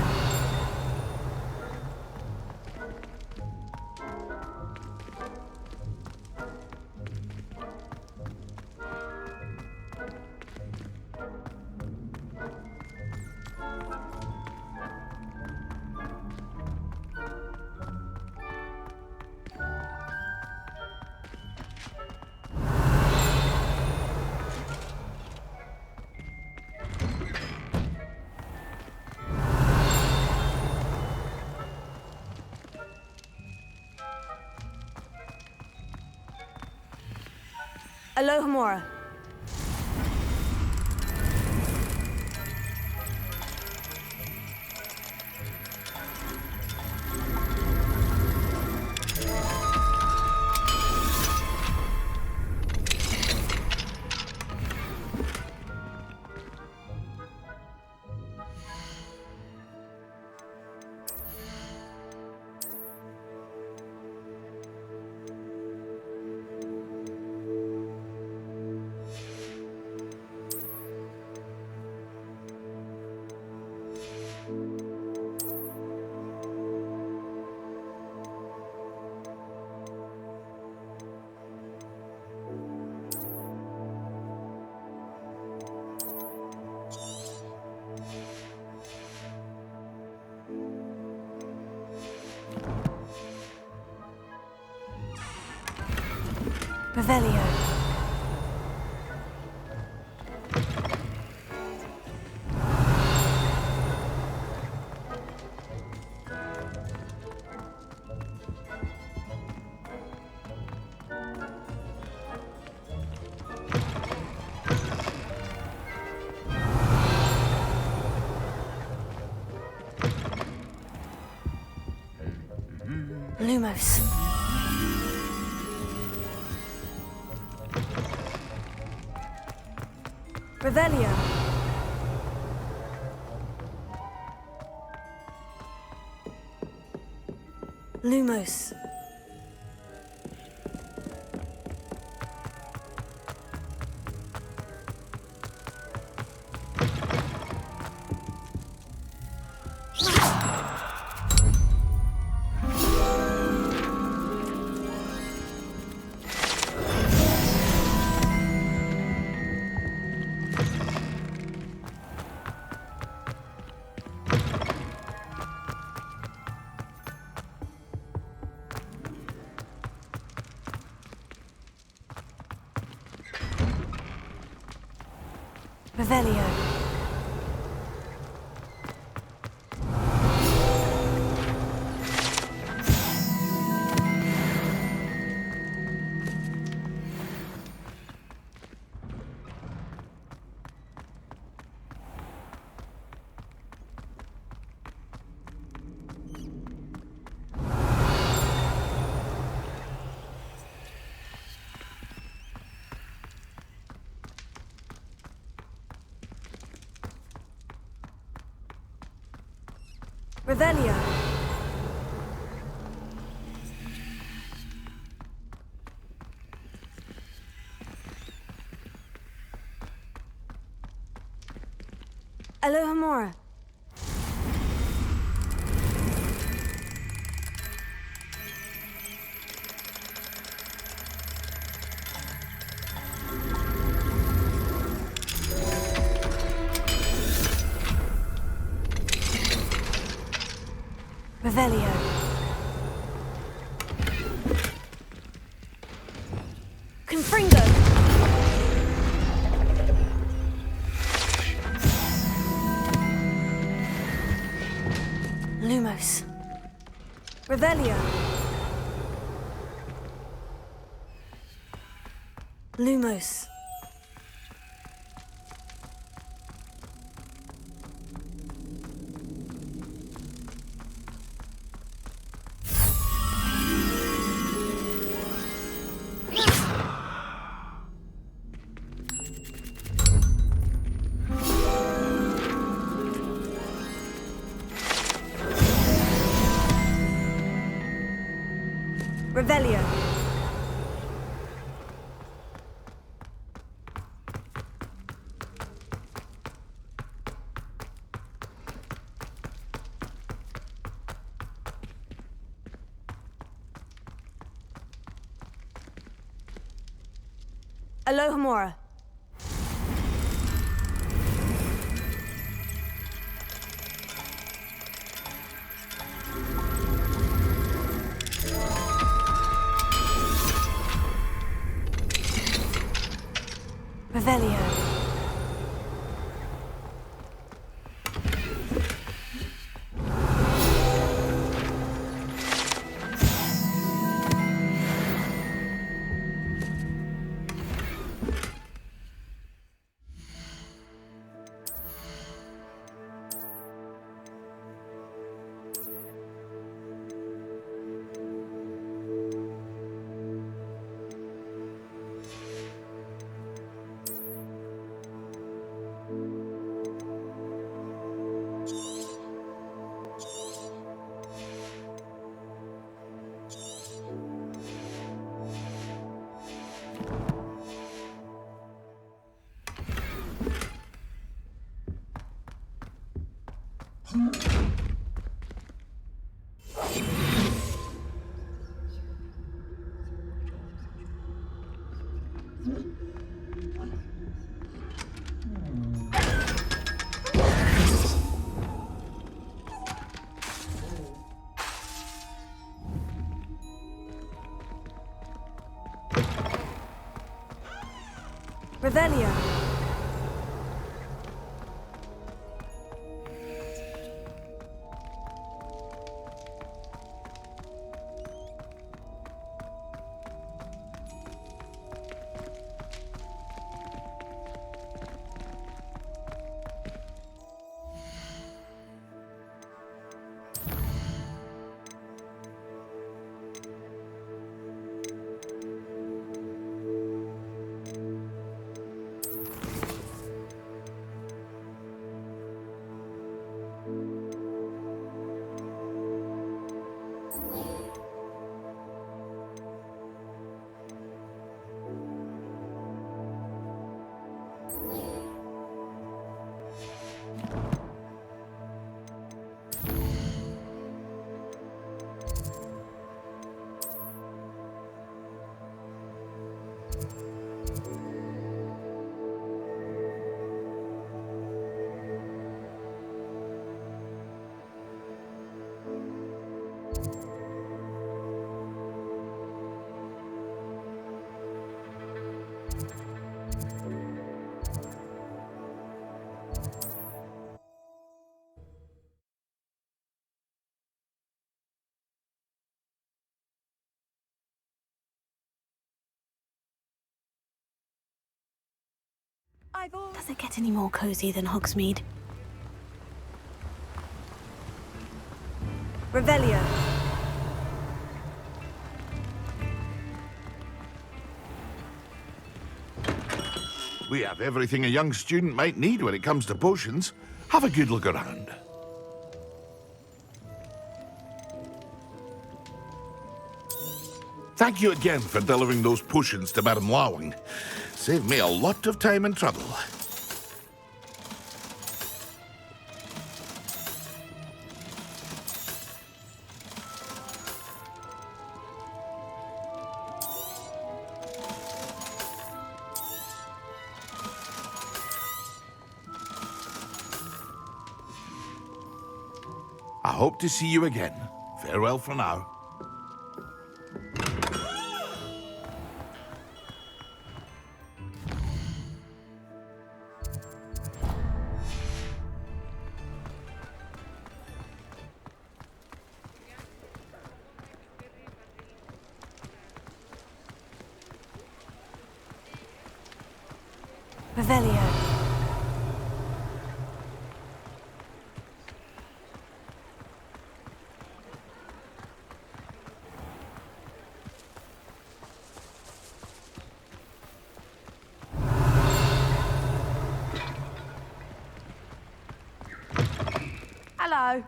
Alohomora. Revelio. Lumos. Revelio. Lumos. Revelio. Revelio. Alohomora. Revelio. Confringo. Lumos. Revelio. Lumos. Revelio. Alohomora. Revelio. Revelio. Does it get any more cozy than Hogsmeade? Revelio. We have everything a young student might need when it comes to potions. Have a good look around. Thank you again for delivering those potions to Madame Lawing. Saved me a lot of time and trouble. I hope to see you again. Farewell for now. Revelio. Hello.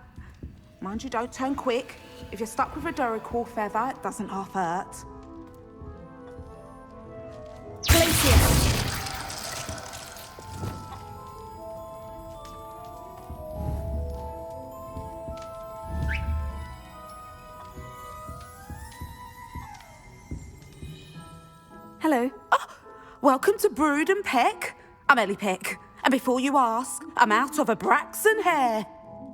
Mind you don't turn quick. If you're stuck with a Duracell feather, it doesn't half hurt. Hello. Oh, welcome to Brood and Peck. I'm Ellie Peck. And before you ask, I'm out of a Braxton hair.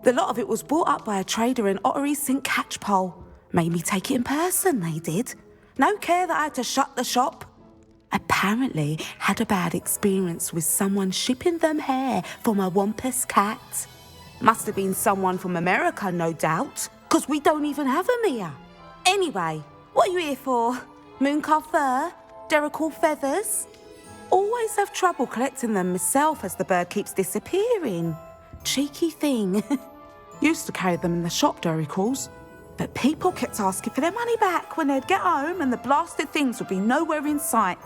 The lot of it was bought up by a trader in Ottery St. Catchpole. Made me take it in person, they did. No care that I had to shut the shop. Apparently had a bad experience with someone shipping them hair for my Wampus cat. Must have been someone from America, no doubt, because we don't even have them here. Anyway, what are you here for? Mooncalf fur? Duracell feathers? Always have trouble collecting them myself as the bird keeps disappearing. Cheeky thing. Used to carry them in the shop, Duracells, but people kept asking for their money back when they'd get home and the blasted things would be nowhere in sight.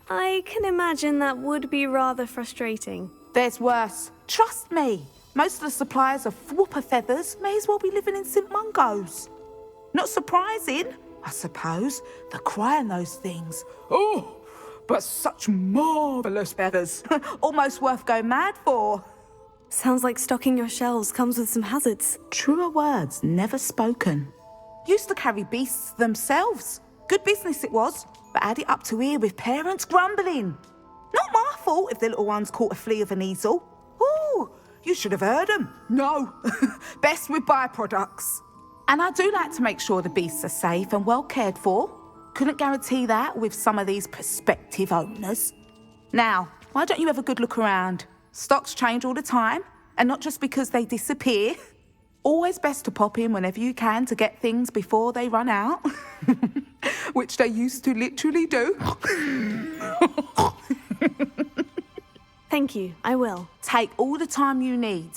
I can imagine that would be rather frustrating. There's worse. Trust me. Most of the suppliers of whooper feathers may as well be living in St. Mungo's. Not surprising, I suppose, the cry on those things. Oh, but such marvellous feathers. Almost worth going mad for. Sounds like stocking your shelves comes with some hazards. Truer words never spoken. Used to carry beasts themselves. Good business it was, but had it up to here with parents grumbling. Not my fault if the little ones caught a flea of an easel. Ooh, you should have heard them. No, best with byproducts. And I do like to make sure the beasts are safe and well cared for. Couldn't guarantee that with some of these prospective owners. Now, why don't you have a good look around? Stocks change all the time, and not just because they disappear. Always best to pop in whenever you can to get things before they run out. Which they used to literally do. Thank you, I will. Take all the time you need.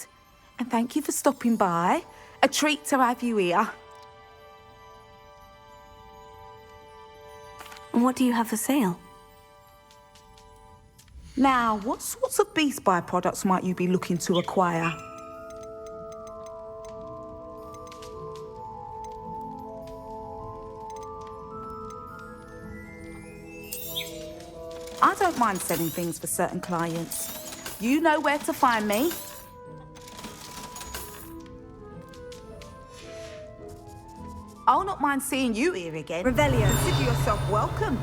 And thank you for stopping by. A treat to have you here. And what do you have for sale? Now, what sorts of beast byproducts might you be looking to acquire? I don't mind selling things for certain clients. You know where to find me. I'll not mind seeing you here again. Revelio. Consider yourself welcome.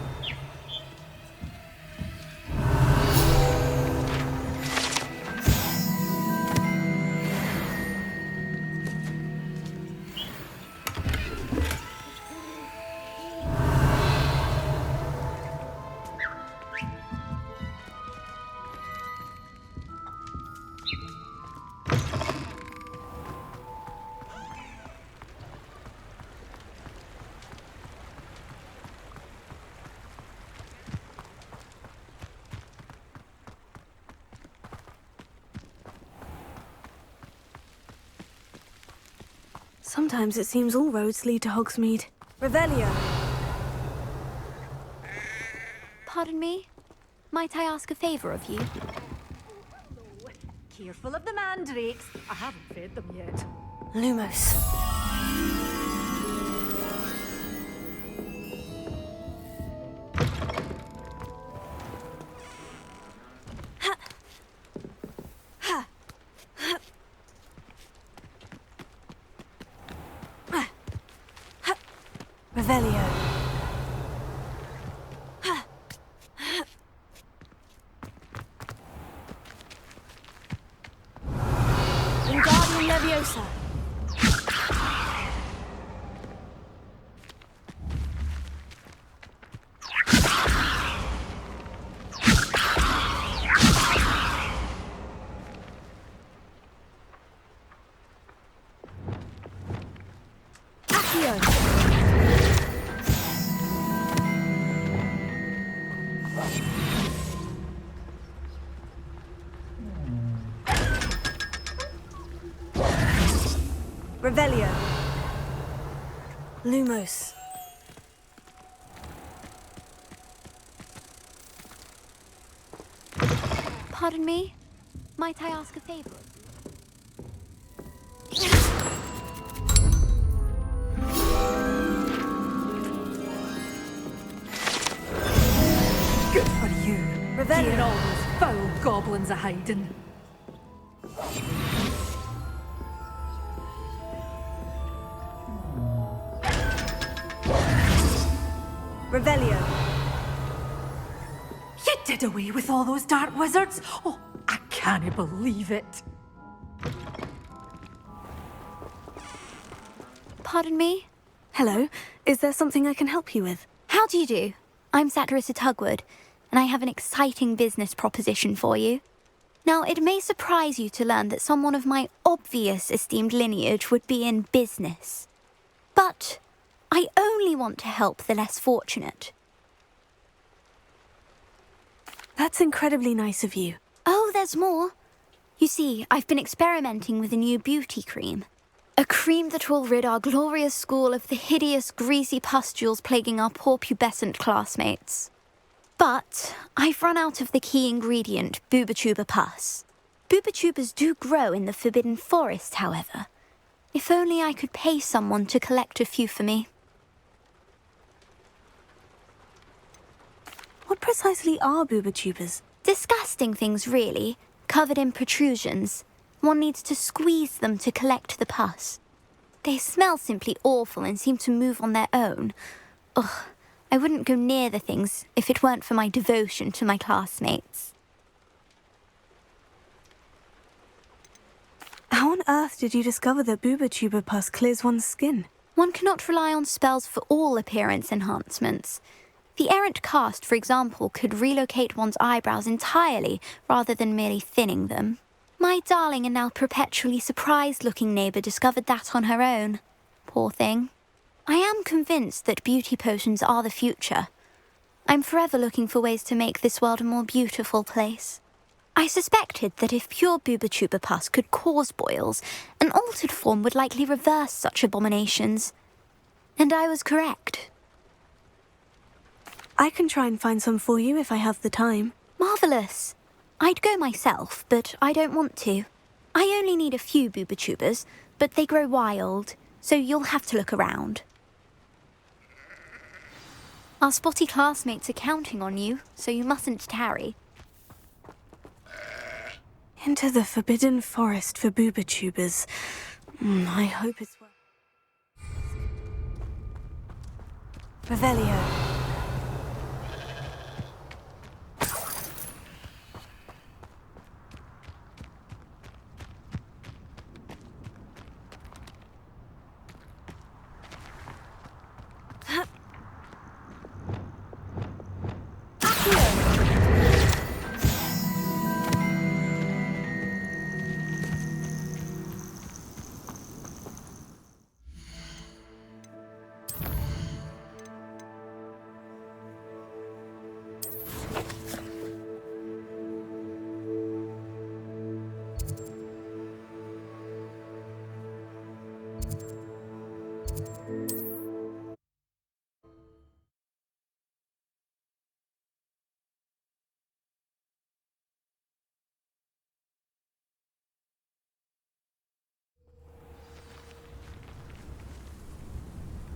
Sometimes it seems all roads lead to Hogsmeade. Revelio. Pardon me? Might I ask a favor of you? Careful of the mandrakes. I haven't fed them yet. Lumos. Revelio. Wingardium Leviosa. Accio. Revelio. Lumos. Pardon me? Might I ask a favor? Good for you. Revelio. Here all those foul goblins are hiding. Revelio. You did away with all those dark wizards? Oh, I can't believe it. Pardon me? Hello. Is there something I can help you with? How do you do? I'm Satirissa Tugwood, and I have an exciting business proposition for you. Now, it may surprise you to learn that someone of my obvious esteemed lineage would be in business. But I only want to help the less fortunate. That's incredibly nice of you. Oh, there's more. You see, I've been experimenting with a new beauty cream. A cream that will rid our glorious school of the hideous, greasy pustules plaguing our poor pubescent classmates. But I've run out of the key ingredient, Booba-Tuba pus. Booba-Tubas do grow in the Forbidden Forest, however. If only I could pay someone to collect a few for me. What precisely are Booba-Tubas? Disgusting things, really, covered in protrusions. One needs to squeeze them to collect the pus. They smell simply awful and seem to move on their own. Ugh, I wouldn't go near the things if it weren't for my devotion to my classmates. How on earth did you discover that Booba-Tuba pus clears one's skin? One cannot rely on spells for all appearance enhancements. The errant cast, for example, could relocate one's eyebrows entirely rather than merely thinning them. My darling and now perpetually surprised-looking neighbour discovered that on her own. Poor thing. I am convinced that beauty potions are the future. I'm forever looking for ways to make this world a more beautiful place. I suspected that if pure Booba-Tuba pus could cause boils, an altered form would likely reverse such abominations. And I was correct. I can try and find some for you if I have the time. Marvellous. I'd go myself, but I don't want to. I only need a few Booba-Tubas, but they grow wild, so you'll have to look around. Our spotty classmates are counting on you, so you mustn't tarry. Into the Forbidden Forest for Booba-Tubas. I hope it's worth. Revelio.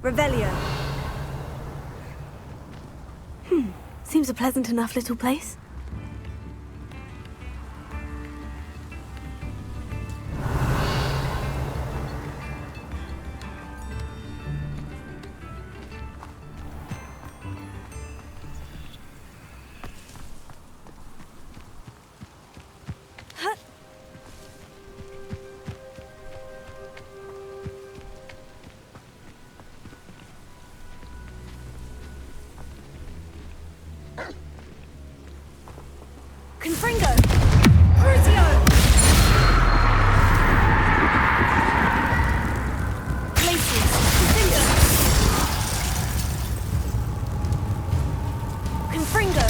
Revelio. Seems a pleasant enough little place. Confringo! Crucio! Glacius! Confringo! Confringo!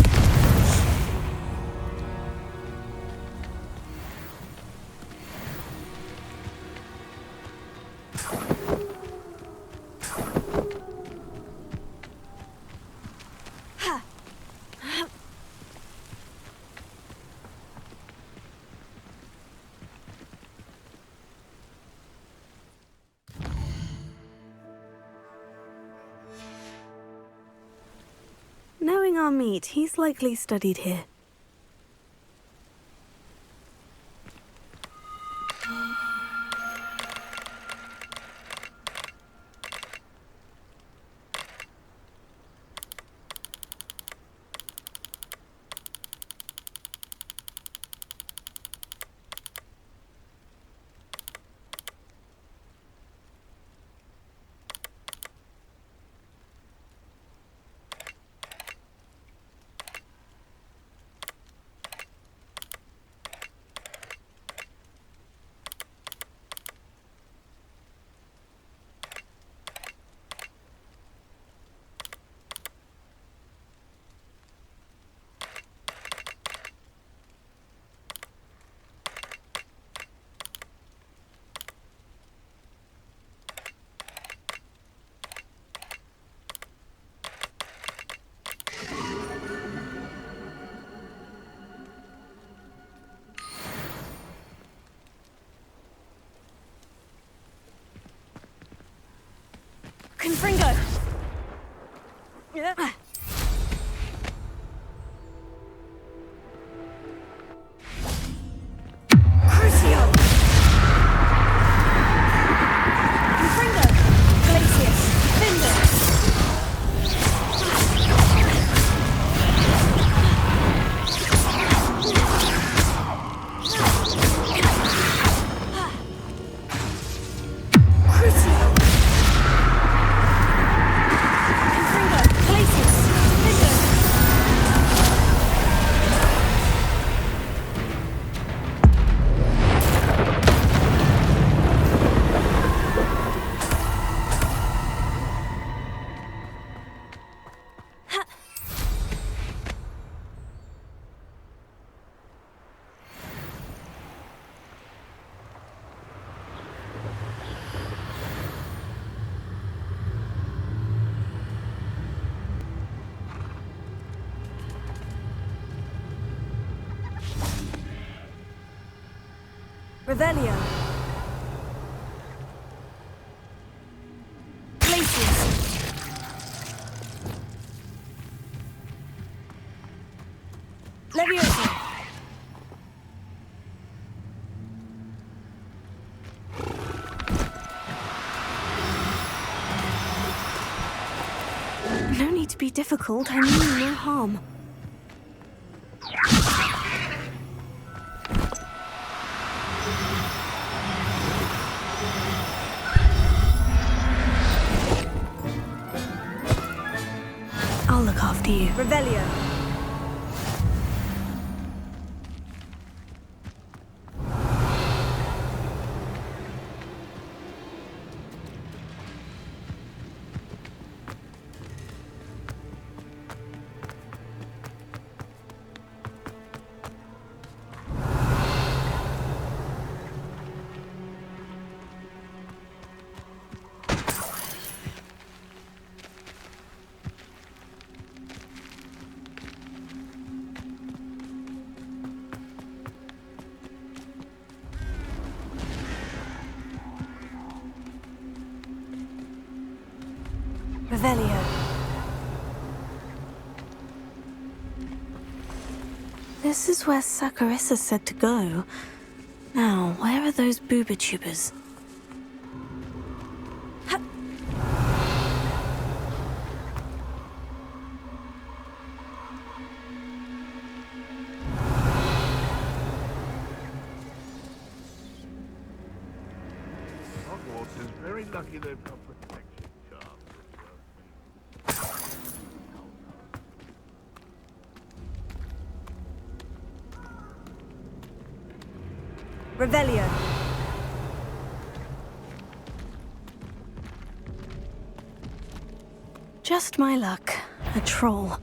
Knowing our meet, he's likely studied here. Confringo! Yeah. Crucio! Confringo! Glacius! Finder! Revelio. Glacius. Leviosa. No need to be difficult, I mean no harm. I'll look after you. Revelio. Revelio. This is where Saccharissa said to go. Now, where are those booba tubers? Hogwarts is very lucky they've got protection charms. Revelio. Just my luck. A troll.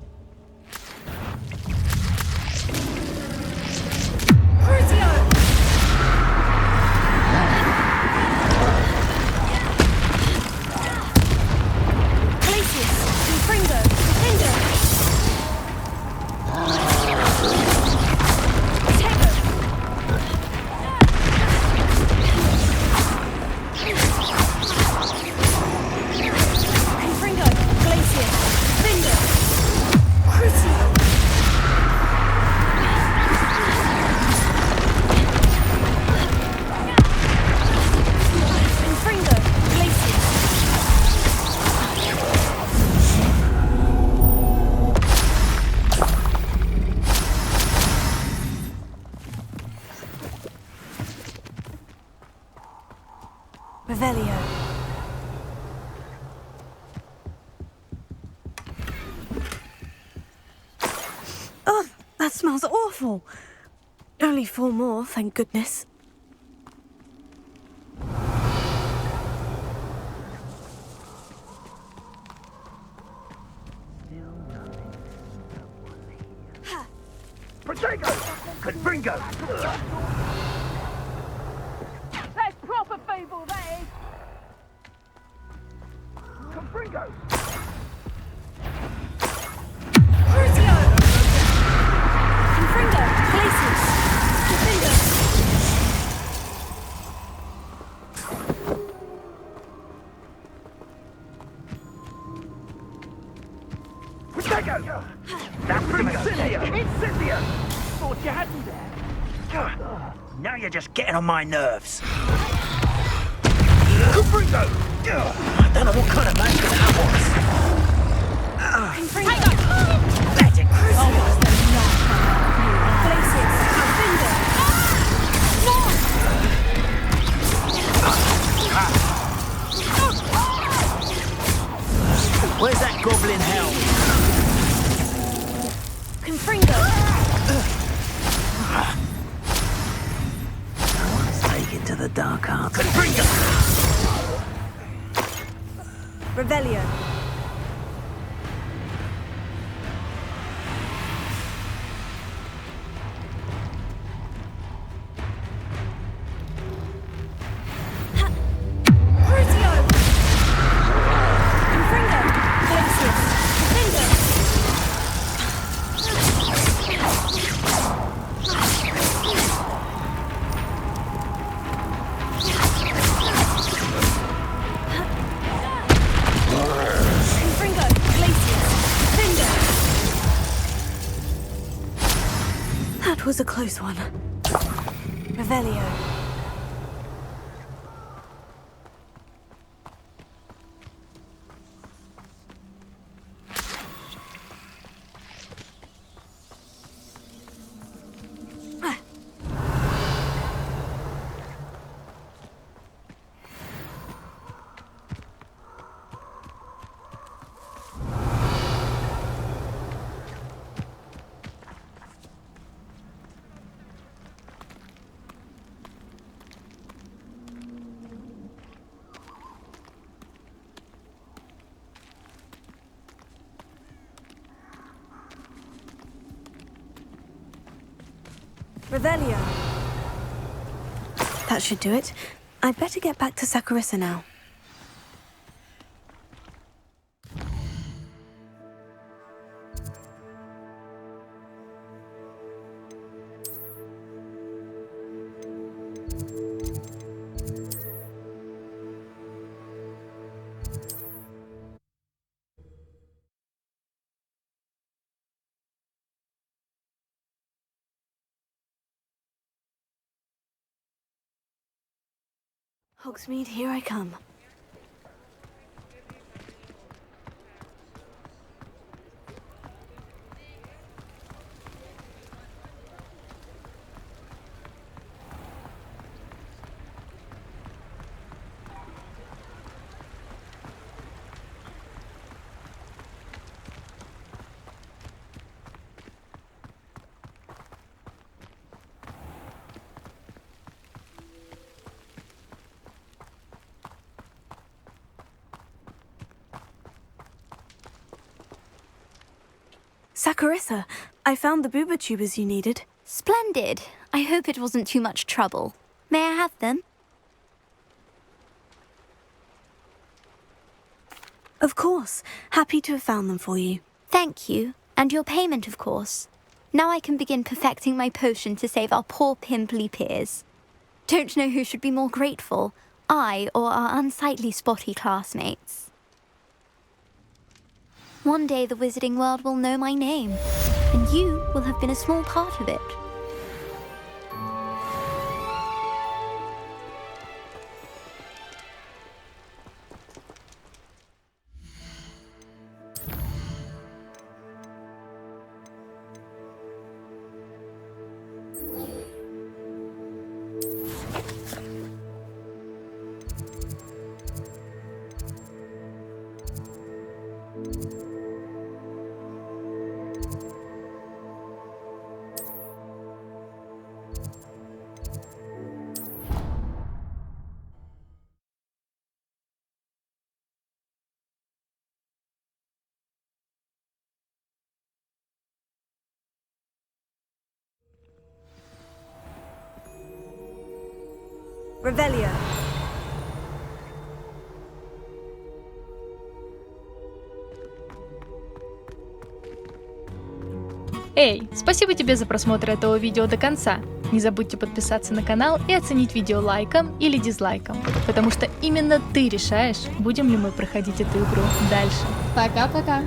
Revelio. Oh, that smells awful. Only 4 more, thank goodness. Protego! Confringo! That's proper feeble, that is! Confringo! Crucio! Confringo! Places! Confringo! Protego! That's Incendia! Incendia! Thought you had me there. Now you're just getting on my nerves. Confringo! I don't know what kind of magic that was. Confringo! Magic! Almost the Places! Confringo! Where's that goblin hell? Confringo! Take it to the dark arts. Confringo! Revelio. That was a close one. Revelio. Revelio. That should do it. I'd better get back to Saccharissa now. Hogsmeade, here I come. Saccharissa, I found the booba tubers you needed. Splendid. I hope it wasn't too much trouble. May I have them? Of course. Happy to have found them for you. Thank you. And your payment, of course. Now I can begin perfecting my potion to save our poor pimply peers. Don't know who should be more grateful, I or our unsightly spotty classmates. One day the wizarding world will know my name, and you will have been a small part of it. Revelio. Эй, спасибо тебе за просмотр этого видео до конца. Не забудьте подписаться на канал и оценить видео лайком или дизлайком, потому что именно ты решаешь, будем ли мы проходить эту игру дальше. Пока-пока.